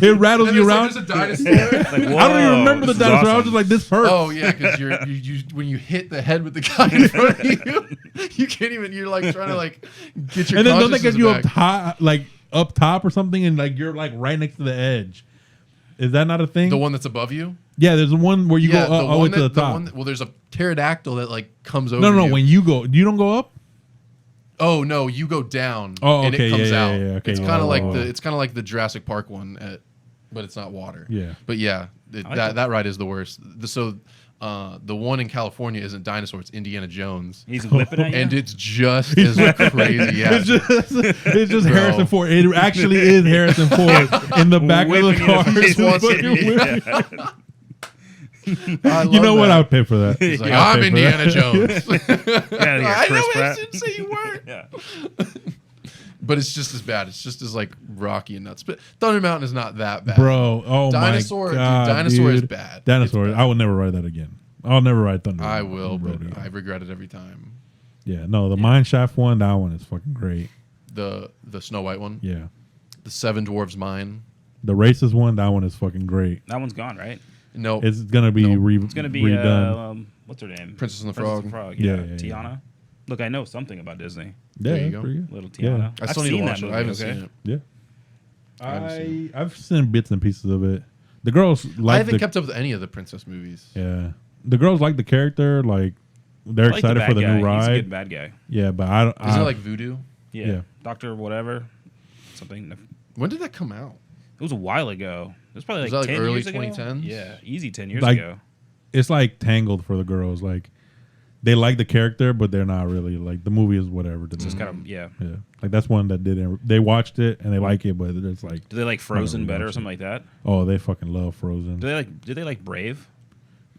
It rattles And you there's like, around. there's a dinosaur. Like, I don't even whoa, remember the this is dinosaur. I was awesome. just like, this hurts. Oh yeah, because you when you hit the head with the guy in front of you, you can't even. You're like trying to like get your. And then don't they consciousness get you back. up high, like up top or something, and like you're like right next to the edge? Is that not a thing? The one that's above you. Yeah, there's one where you go all the way to the top. Well, there's a pterodactyl that like comes over. No, you. when you go, you don't go up. Oh no, you go down. Oh, and okay, it comes yeah, out. yeah, okay, it's yeah, kind of yeah, like yeah. it's kind of like the Jurassic Park one but it's not water. Yeah. But yeah, like that. that ride is the worst. The one in California isn't dinosaur; it's Indiana Jones, He's whipping at you. and it's just as crazy. Yeah, It's just Bro. Harrison Ford. It actually is Harrison Ford in the back of the Whipping you car. in the face. Just fucking whipping. Yeah. I You love know what? that. I would pay for that. He's like, I'll I'm pay for Indiana that. Jones. Get out of here, I Chris know I Pratt. didn't say you weren't. Yeah. But it's just as bad. It's just as like rocky and nuts. But Thunder Mountain is not that bad, Bro, oh Dinosaur, my dude, god, Dinosaur is dude. bad. Dinosaur. It's bad. I will never ride that again. I'll never ride Thunder. I will, but Rodeo. I regret it every time. Yeah, no, the Mine Shaft one, that one is fucking great. The Snow White one, Yeah, the Seven Dwarves Mine. the Races one, that one is fucking great. That one's gone, right? No, It's gonna be It's gonna be redone. what's her name? Princess and the Frog. Yeah, Yeah, yeah, yeah. Tiana. Look, I know something about Disney. there you that's go. pretty good. Little Yeah. Tiana. I still I've need to seen watch that it. I haven't movie, seen it. Yeah, I haven't seen I've seen bits and pieces of it. The girls I like haven't the kept up with any of the princess movies. yeah. The girls like the character. Like they're excited for the new ride. He's a good bad guy. Yeah, but I don't. Is it like Voodoo? Yeah. Doctor whatever, something. When did that come out? It was a while ago. It was probably like 10 early years 2010s. ago. Yeah, easy 10 years ago. It's like Tangled for the girls. Like they like the character, but they're not really like the movie is whatever. It's just kind of yeah. Like that's one that didn't. They watched it and they like it, but it's like. Do they like Frozen better or something like that? Oh, they fucking love Frozen. Do they like Brave?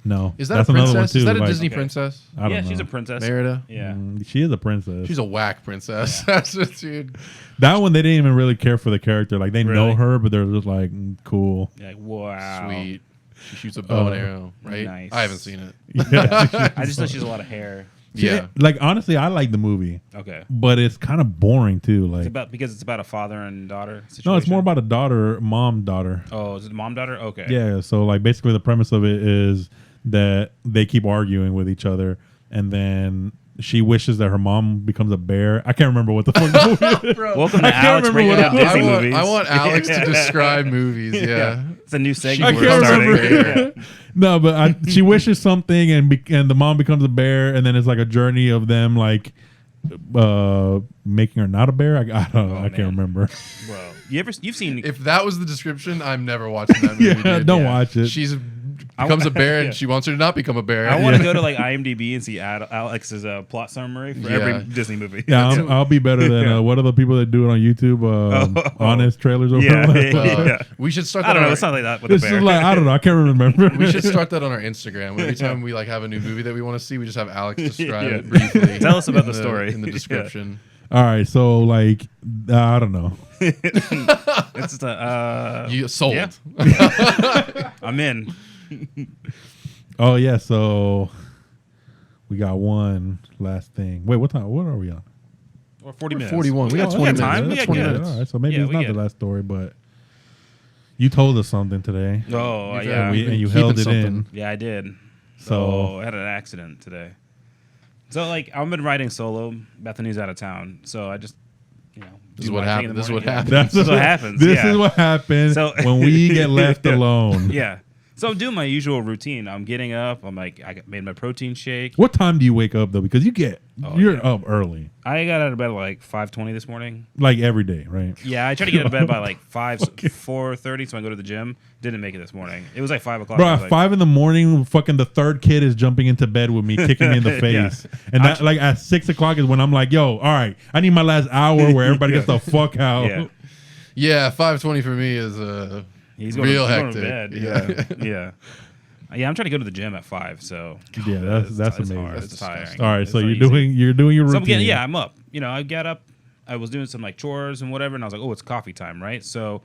No. Is that a princess? Is that a Disney princess? I don't know. Yeah, she's a princess. Merida? Yeah. She is a princess. She's a whack princess. Yeah. That's what, dude. That one, they didn't even really care for the character. Like, they know her, but they're just like, cool. You're like, wow. Sweet. She shoots a bow and arrow, right? Nice. I haven't seen it. Yeah. I just know she has a lot of hair. Yeah. Like, honestly, I like the movie. Okay. But it's kind of boring, too. Like because it's about a father and daughter situation? No, it's more about a mom-daughter. Oh, is it mom-daughter? Okay. Yeah, so, like, basically the premise of it is that they keep arguing with each other, and then she wishes that her mom becomes a bear. I can't remember what the fuck the movie is. Welcome to Alex breaking down Disney movies. I want Alex to describe movies, yeah. It's a new segment we're starting. No, but she wishes something, and the mom becomes a bear, and then it's like a journey of them, like, making her not a bear. I don't know. I can't remember. Bro, you've seen... If that was the description, I'm never watching that movie. Yeah, don't watch it. She's... becomes a bear and she wants her to not become a bear. I want to go to like IMDb and see Alex's plot summary for every Disney movie. Yeah, I'll be better than what are the people that do it on YouTube? Honest trailers or yeah. We should start that. I don't know. It's not like that with a bear. Like, I don't know. I can't remember. We should start that on our Instagram. Every time we like have a new movie that we want to see, we just have Alex describe it briefly. Tell us about the story in the description. All right, so like I don't know. It's you sold. Yeah. I'm in. Oh yeah, so we got one last thing. Wait, what time? What are we on? Or 40 minutes. 41. We got 20 minutes. Time. We got 20 minutes. All right, so maybe it's not the last story, but you told us something today. Oh yeah, and you held it in. Yeah, I did. So I had an accident today. So like I've been riding solo. Bethany's out of town, so I just This is what happened. This is what happens. This is what happens. This is what happens when we get left alone. Yeah. So I'm doing my usual routine. I'm getting up. I'm like, made my protein shake. What time do you wake up though? Because you're up early. I got out of bed at like 5:20 this morning. Like every day, right? Yeah, I tried to get out of bed by like 4:30, so I go to the gym. Didn't make it this morning. It was like 5 o'clock. Bro, at 5 in the morning, fucking the third kid is jumping into bed with me, kicking me in the face. And that, like at 6 o'clock is when I'm like, yo, all right, I need my last hour where everybody gets the fuck out. Yeah, 5:20 for me is He's going real hectic. Going to bed. Yeah. Yeah, I'm trying to go to the gym at 5, so yeah, that's amazing. Hard. It's tiring. All right, so you're doing your routine. So I'm up. I got up. I was doing some like chores and whatever, and I was like, oh, it's coffee time, right? So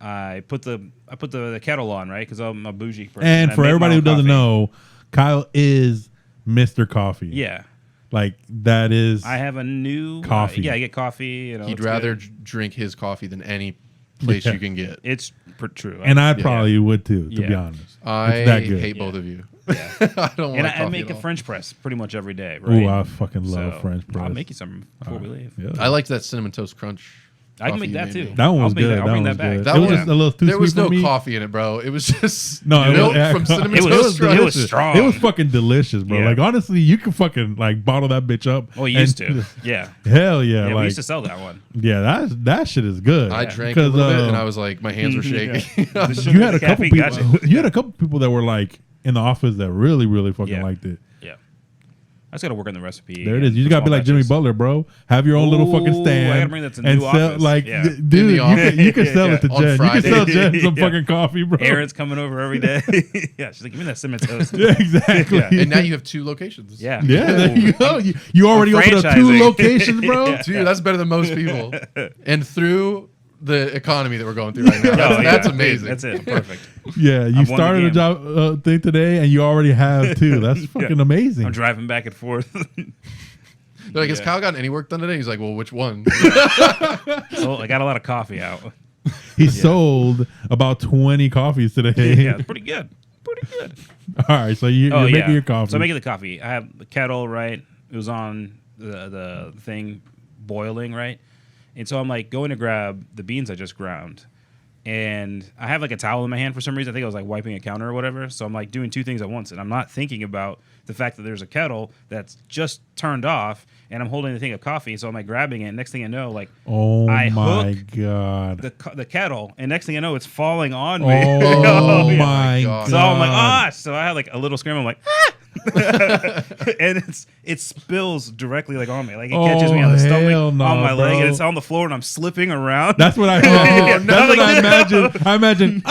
I put the kettle on, right? Because I'm a bougie person. And for everybody who doesn't know, Kyle is Mr. Coffee. Yeah. Like that is. I have a new coffee. Yeah, I get coffee. He'd rather drink his coffee than any place you can get. It's true. And I probably would too, to be honest. I hate both of you. Yeah. I don't want I make a French press pretty much every day. Right? Ooh, I fucking love French press. I'll make you some before we leave. Yeah. I liked that cinnamon toast crunch. I can make that too. That one was good. I'll bring that back. It was just a little too There was sweet for no me. coffee in it, bro. It was just milk from cinnamon toast crunch. It was strong. It was fucking delicious, bro. Like honestly, you could fucking like bottle that bitch up. Oh, you used to. Yeah. Hell yeah. Yeah, like, we used to sell that one. Yeah, that shit is good. I drank a little bit and I was like, my hands were shaking. You had a couple people. You had a couple people that were like in the office that really, really fucking liked it. Yeah. I just gotta work on the recipe. There it is. You just gotta be like Jimmy Butler, bro. Have your own little fucking stand. I gotta bring that to and new sell, office. like, dude, you can sell it to Jen. You can sell Jen some fucking coffee, bro. Aaron's coming over every day. Yeah, she's like, give me that cinnamon toast. Yeah, exactly. Yeah. And now you have 2 locations. Yeah. Yeah, there you go. You already opened up 2 locations, bro. Dude, that's better than most people. And through the economy that we're going through right now. That's amazing. That's it. Perfect. Yeah, you started a job thing today, and you already have 2. That's fucking amazing. I'm driving back and forth. They're like, has Kyle gotten any work done today? He's like, well, which one? So I got a lot of coffee out. He sold about 20 coffees today. Yeah, it's pretty good. Pretty good. All right, so you're making your coffee. So I'm making the coffee. I have the kettle, right? It was on the thing boiling, right? And so I'm like going to grab the beans I just ground. and I have like a towel in my hand for some reason. I think I was like wiping a counter or whatever. So I'm like doing two things at once, and I'm not thinking about the fact that there's a kettle that's just turned off, and I'm holding the thing of coffee. So I'm like grabbing it. Next thing I know, like I god, the kettle, and next thing I know, it's falling on me. Oh my god! So I'm like, So I had like a little scream. I'm like, and it spills directly like on me, like it catches me on the stomach, on my leg, and it's on the floor, and I'm slipping around. That's what I that's what I imagine. I imagine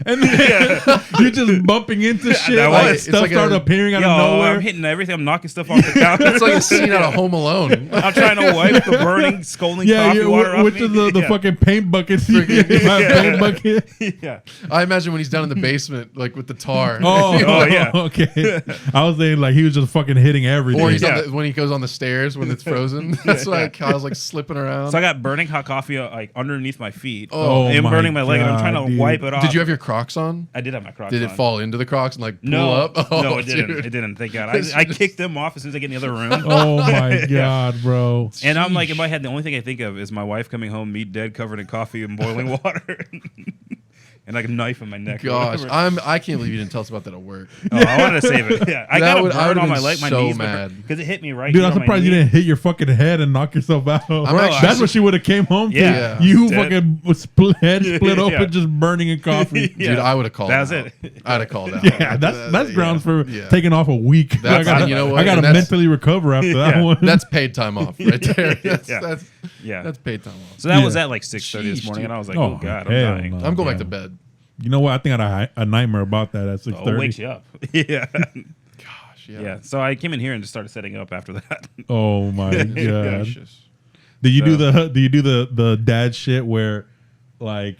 and then you're just bumping into shit. Like stuff started appearing out of nowhere. I'm hitting everything. I'm knocking stuff off the counter. It's like a scene out of Home Alone. I'm trying to wipe the burning, scalding coffee water off which me. is the fucking paint bucket. Paint bucket. Yeah. I imagine when he's down in the basement, like with the tar. Oh yeah. Okay. I was saying like he was just fucking hitting everything. Or he's when he goes on the stairs when it's frozen. That's why Kyle's like slipping around. So I got burning hot coffee like underneath my feet. And burning my leg, and I'm trying to wipe it off. Did you have your Crocs on? I did have my Crocs on. Did it fall into the Crocs and like pull up? No, it didn't. It didn't. Thank God. I kicked them off as soon as I get in the other room. Oh my god, bro. And I'm like, in my head, the only thing I think of is my wife coming home, meat dead, covered in coffee and boiling water. And like a knife in my neck. Gosh, I can't believe you didn't tell us about that at work. Oh, I wanted to save it. Yeah, I got a burn on my leg, my knees, because it hit me right. Dude, I'm surprised you didn't hit your fucking head and knock yourself out. That's what she would have came home to. Yeah, you fucking head split open, just burning in coffee. Dude, I would have called. That's it. I'd have called out. Yeah, that's grounds for taking off a week. You know what? I got to mentally recover after that one. That's paid time off right there. That's paid time off. So that was at like 6:30 this morning, and I was like, oh god, I'm dying. I'm going back to bed. You know what? I think I had a nightmare about that at 6:30. Oh, it wakes you up. Yeah. Gosh, yeah. So I came in here and just started setting up after that. Oh my god. Do you do the dad shit where like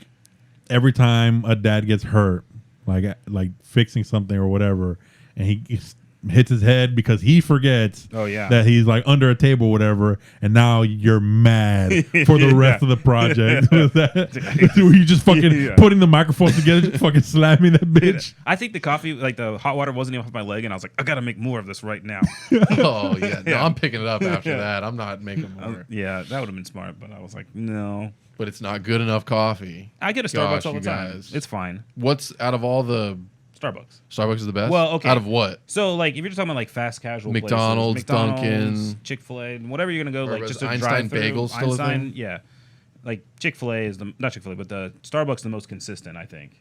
every time a dad gets hurt, like fixing something or whatever, and he hits his head because he forgets that he's like under a table or whatever, and now you're mad for the rest of the project. Were you just fucking putting the microphones together, just fucking slamming that bitch? I think the coffee, like the hot water wasn't even off my leg, and I was like, I gotta make more of this right now. Oh yeah, no, I'm picking it up after that. I'm not making more. Yeah, that would have been smart, but I was like, no. But it's not good enough coffee. I get a Starbucks all the time. It's fine. What's out of all the Starbucks is the best? Well, okay. Out of what? So, like, if you're just talking about like fast casual McDonald's, places, Dunkin', Chick-fil-A, whatever you're gonna go, like just a Einstein Bagels still a thing? Yeah, like Chick-fil-A is not Chick-fil-A, but the Starbucks is the most consistent, I think.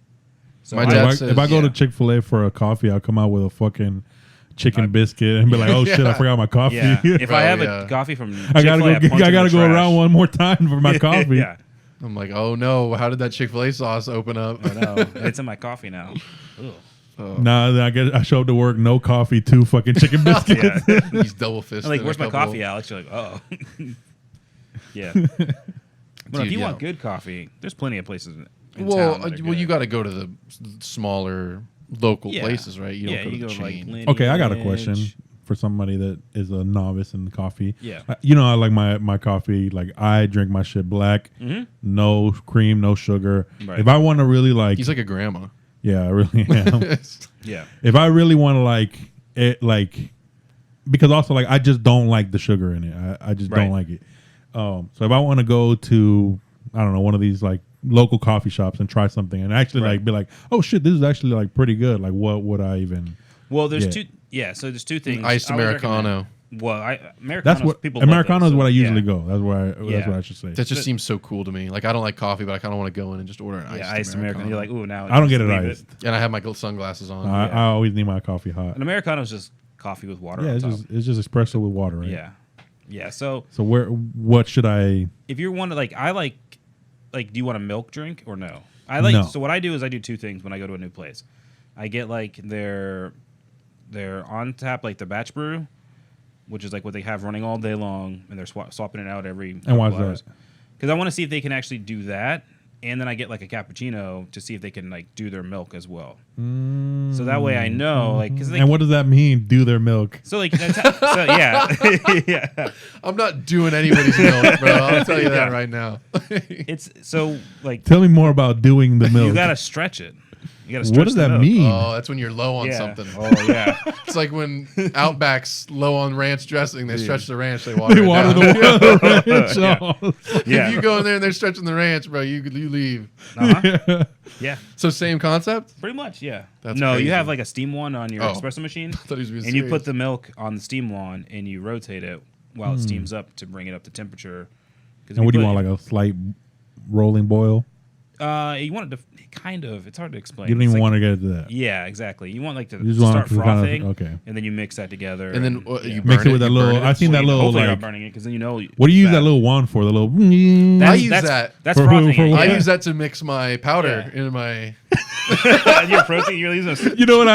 So if I go to Chick-fil-A for a coffee, I'll come out with a fucking chicken biscuit and be like, "Oh shit, I forgot my coffee." Yeah. If I have a coffee from Chick-fil-A, I gotta go around one more time for my coffee. Yeah. I'm like, oh no, how did that Chick-fil-A sauce open up? I know. It's in my coffee now. Ugh. Nah, I show up to work, no coffee, 2 fucking chicken biscuits. He's double fisted. Like, where's my coffee, Alex? You're like, oh. Yeah. But if you want good coffee, there's plenty of places in town. You got to go to the smaller local places, right? You don't go to the chain. Like okay, I got a question for somebody that is a novice in coffee. Yeah. You know, I like my coffee, like I drink my shit black, no cream, no sugar. Right. If I want to really like... He's like a grandma. Yeah, I really am. Yeah. If I really want to like it, like, because also like I just don't like the sugar in it. I just don't like it. So if I want to go to, I don't know, one of these like local coffee shops and try something and actually like be like, oh shit, this is actually like pretty good. Like what would I even? Well, there's two. Yeah, so there's two things. Iced Americano. Well, Americano's that's what people. Americano is what I usually go. That's what I should say. That just seems so cool to me. Like I don't like coffee, but I kind of want to go in and just order an iced Americano. You're like, ooh, now I don't get it iced. And I have my sunglasses on. I always need my coffee hot. An Americano is just coffee with water. Yeah, it's just espresso with water, right? Yeah, yeah. So what should I? If you're one like do you want a milk drink or no? No. So what I do is I do two things when I go to a new place. I get like their on tap, like the batch brew, which is like what they have running all day long, and they're swapping it out every. And why is that? Because I want to see if they can actually do that, and then I get like a cappuccino to see if they can like do their milk as well. So that way I know, like, and what does that mean? Do their milk? So like, so yeah, yeah. I'm not doing anybody's milk, bro. I'll tell you that right now. It's so like. Tell me more about doing the milk. You gotta stretch it. You gotta stretch What does the that milk. mean? Oh, that's when you're low on something. Oh yeah. It's like when Outback's low on ranch dressing, they stretch the ranch, they water, They it water down. the ranch. Yeah. If you go in there and they're stretching the ranch, bro, you leave. Uh-huh. Yeah. So same concept? Pretty much, yeah. That's no, crazy. you have like a steam one on your Oh. espresso machine, I thought he was being and you serious. put the milk on the steam one, and you rotate it while it steams up to bring it up to temperature. And what do you want, like a slight rolling boil? You want it to kind of. It's hard to explain. You don't It's even like, want to get to that. Yeah, exactly. You want like to You just start want to frothing, okay. and then you mix that together, And then yeah. you Mix burn it with that you little. burn it. I seen that little Hopefully like. not burning it, because then you know. What do you use bad. that little wand for? The little. I use that. That's For- frothing. for it, what? I yeah. use that to mix my powder Yeah. in my. Your protein. You're using. You know what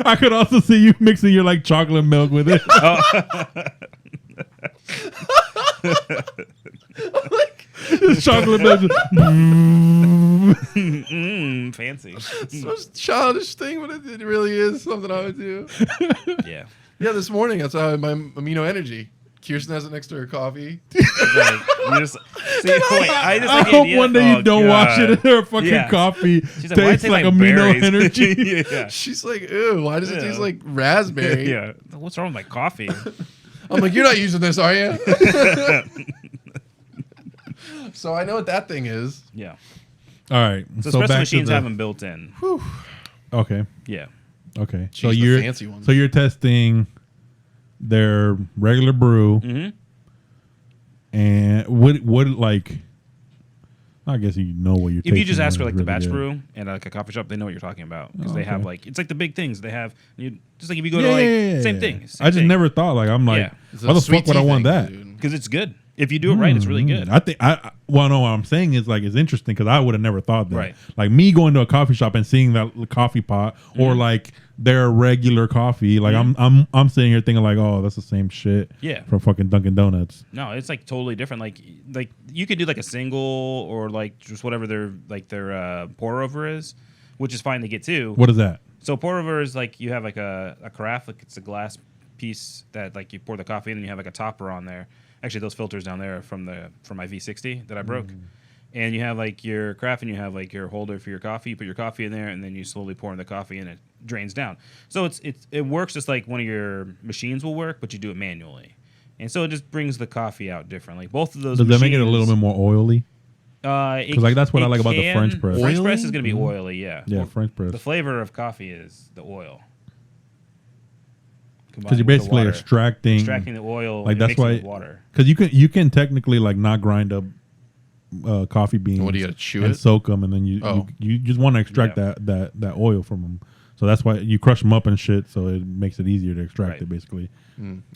I could also see you mixing your like chocolate milk with it. This chocolate milk. Fancy. It's a childish thing, but it really is something I would do. Yeah. Yeah, this morning that's how my amino energy. Kirsten has it next to her coffee. Like, you just see. Wait, I just I like the hope idea- one day oh, you don't wash it God. in her fucking Yeah. coffee. She's like, why does Tastes it like taste amino berries? energy. Yeah. She's like, ew, why does it taste Yeah. like raspberry? Yeah. What's wrong with my coffee? I'm like, you're not using this, are you? So I know what that thing is. Yeah. All right. So, So espresso back machines to have them built in. Okay. Yeah. Okay. Jeez, So the you're fancy ones. so you're testing their regular brew Mm-hmm. and what like. I guess you know what you're. If you just tasting ask for when like it's the really batch good. brew and like a coffee shop, they know what you're talking about because Oh, they have okay. like it's like the big things they have. You just like if you go to like same thing. I just never thought like I'm like, Yeah. It's a why the sweet fuck would I tea want thing, that? dude. because it's good. If you do it right, it's really good. I think well, no, what I'm saying is like it's interesting because I would have never thought that. Right. Like me going to a coffee shop and seeing that coffee pot or like their regular coffee, like I'm sitting here thinking like, oh, that's the same shit. Yeah. From fucking Dunkin' Donuts. No, it's like totally different. Like you could do like a single or like just whatever their pour over is, which is fine to get too. What is that? So pour over is like you have like a carafe, like it's a glass piece that like you pour the coffee in, and you have like a topper on there. Actually, those filters down there are from my V60 that I broke. And you have like your carafe, and you have like your holder for your coffee. You put your coffee in there, and then you slowly pour in the coffee, and it drains down. So it works just like one of your machines will work, but you do it manually. And so it just brings the coffee out differently. Both of those. Does that make it a little bit more oily? Because like that's what I like about the French press. French press Oily? is going to be oily, yeah. Yeah, Well, French press. The flavor of coffee is the oil. Because you're basically extracting the oil, like and that's mixing it why with water. because you can technically like not grind up coffee beans. What do you gotta chew and it? soak them, and then you just want to extract Yeah. that oil from them. So that's why you crush them up and shit. So it makes it easier to extract Right. it basically.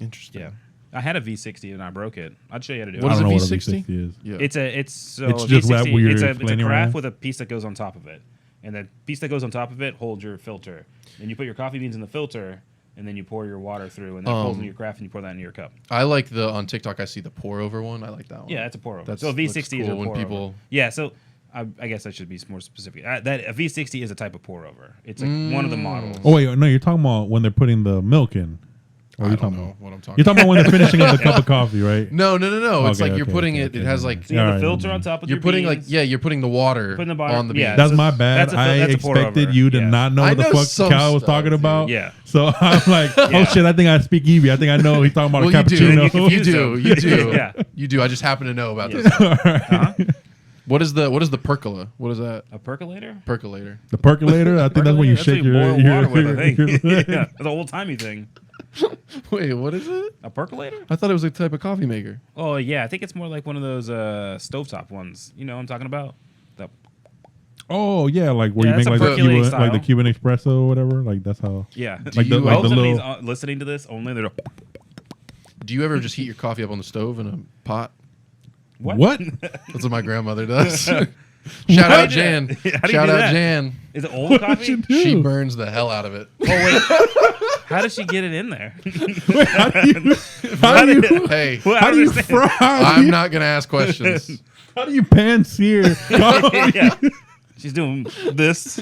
Interesting. Yeah, I had a V60 and I broke it. I'd show you how to do What it. is I a don't know what a V60? V60 is. Yeah. It's It's a just V60, that weird it's a explaining carafe right? with a piece that goes on top of it, and the piece that goes on top of it holds your filter. And you put your coffee beans in the filter, and then you pour your water through, and then it pulls into your carafe, and you pour that into your cup. I like on TikTok. I see the pour over one. I like that one. Yeah, that's a pour over. That's- So a V60 looks is a cool pour when over. people- Yeah, so I guess I should be more specific. That a V60 is a type of pour over. It's like one of the models. Oh wait, no, you're talking about when they're putting the milk in. What are I you don't talking know about? what I'm talking. You're talking about when they're finishing up the cup of coffee, right? No. It's Okay, like you're okay, putting okay, it. okay, It has okay. like So you have Alright, the filter never on top of you're your putting beans. you're putting the water Putting the butter- on the beans. yeah. That's So my bad. that's a pour expected over. you to Yeah. not know I what the know fuck some Cal was stuff, talking dude. about. Yeah. So I'm like, oh shit, I think I speak Evie. I think I know he's talking about Well, a you do. cappuccino. You do. You do. Yeah. You do. I just happen to know about Yeah. this. Uh-huh. What is the percola? What is that? A percolator? Percolator. The percolator. I think that's when you Percolator? shake what your. boil water with, I think. your- Yeah, it's an old timey thing. Wait, what is it? A percolator? I thought it was a type of coffee maker. Oh yeah, I think it's more like one of those stovetop ones. You know what I'm talking about? The Oh yeah, like where Yeah, you make that's a like the percolating Cuban, like the style. Cuban espresso or whatever. Like that's how. yeah. Like you- the like All the of little. these listening to this only they're Do you ever just heat your coffee up on the stove in a pot? What? That's what my grandmother does. Shout How out do you Jan. do that? How do you Shout do out that? Jan. Is it old coffee? She Dude. burns the hell out of it. Oh wait. How does she get it in there? How do you? How do you? Hey, Well, I How don't do you understand. fry? I'm not gonna ask questions. How do you pan sear? Yeah. She's doing this.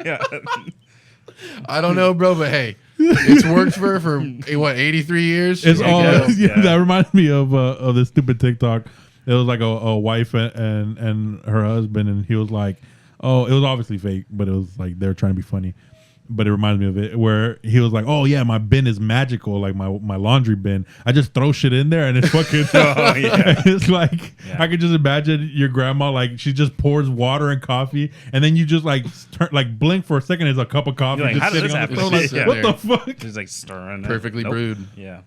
Yeah. I don't know, bro, but hey, it's worked for her for what 83 years. It's She's all. like, yo, Yeah, that reminds me of this stupid TikTok. It was like a wife and her husband, and he was like, Oh, it was obviously fake, but it was like they were trying to be funny. But it reminds me of it where he was like, "Oh yeah, my bin is magical, like my laundry bin. I just throw shit in there and it's fucking." Oh, yeah. It's like I could just imagine your grandma like she just pours water and coffee, and then you just like blink for a second. There's a cup of coffee Like, just how does sitting this on the happen? floor. Like, Yeah. what the fuck? Just like stirring. Perfectly brewed. Yeah.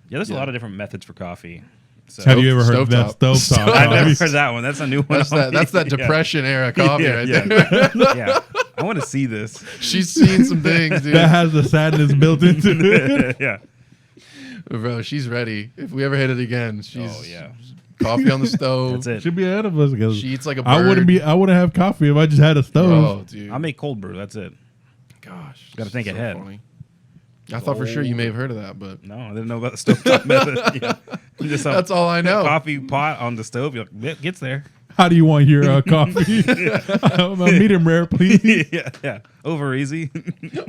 Yeah, there's a lot of different methods for coffee. So. Have you ever heard of that stovetop? I've never heard that one. That's a new one. That's that depression era coffee right there. Yeah. I want to see this. She's seen some things, dude. That has the sadness built into it. Yeah. Bro, she's ready. If we ever hit it again, she's Oh, coffee on the stove. That's it. Should be ahead of us. She eats like a bird. I wouldn't have coffee if I just had a stove. Oh, dude. I'll make cold brew. That's it. Gosh. Gotta think so ahead. Funny. I thought for sure you may have heard of that, but No, I didn't know about the stovetop method. Yeah. Just that's all I know. Coffee pot on the stove. You're like, it gets there. How do you want your coffee? Medium rare, please. Yeah. Over easy.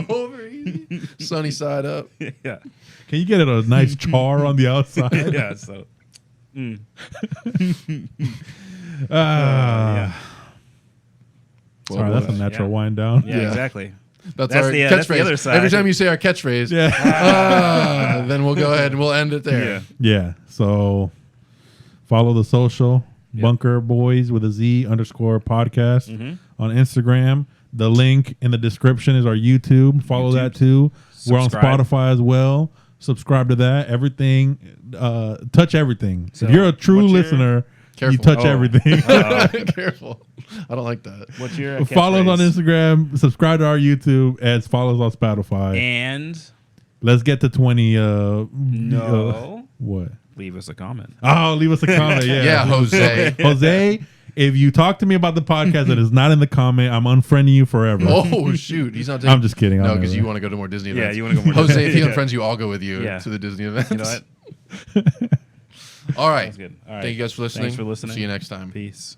Over easy. Sunny side up. Yeah. Can you get it a nice char on the outside? Yeah. So. Yeah. Sorry, that's a natural wind down. Yeah, exactly. That's That's our the- catchphrase. that's the other side. Every time you say our catchphrase, Yeah. then we'll go ahead and we'll end it there. Yeah. Yeah. So follow the social Bunker Boys with a Z _podcast on Instagram. The link in the description is our YouTube. Follow that too. We're on Subscribe. Spotify as well. Subscribe to that. Everything. Touch everything. So, if you're a true what's your- listener, you Careful. touch everything. Careful. I don't like that. What's your Follow us on catchphrase? Instagram. Subscribe to our YouTube and follow us on Spotify. And Let's get to 20. no, What? leave us a comment. Oh, leave us a comment. Yeah. Yeah, Jose. Jose, if you talk to me about the podcast that is not in the comment, I'm unfriending you forever. Oh, shoot. He's not taking... I'm just kidding. No, because you want to go to more Disney events. Yeah, you want to go more. Jose, if you Yeah. unfriends you, I'll go with you Yeah. to the Disney events. You know what? All right. That's good. All right. Thank you guys for listening. Thanks for listening. See you next time. Peace.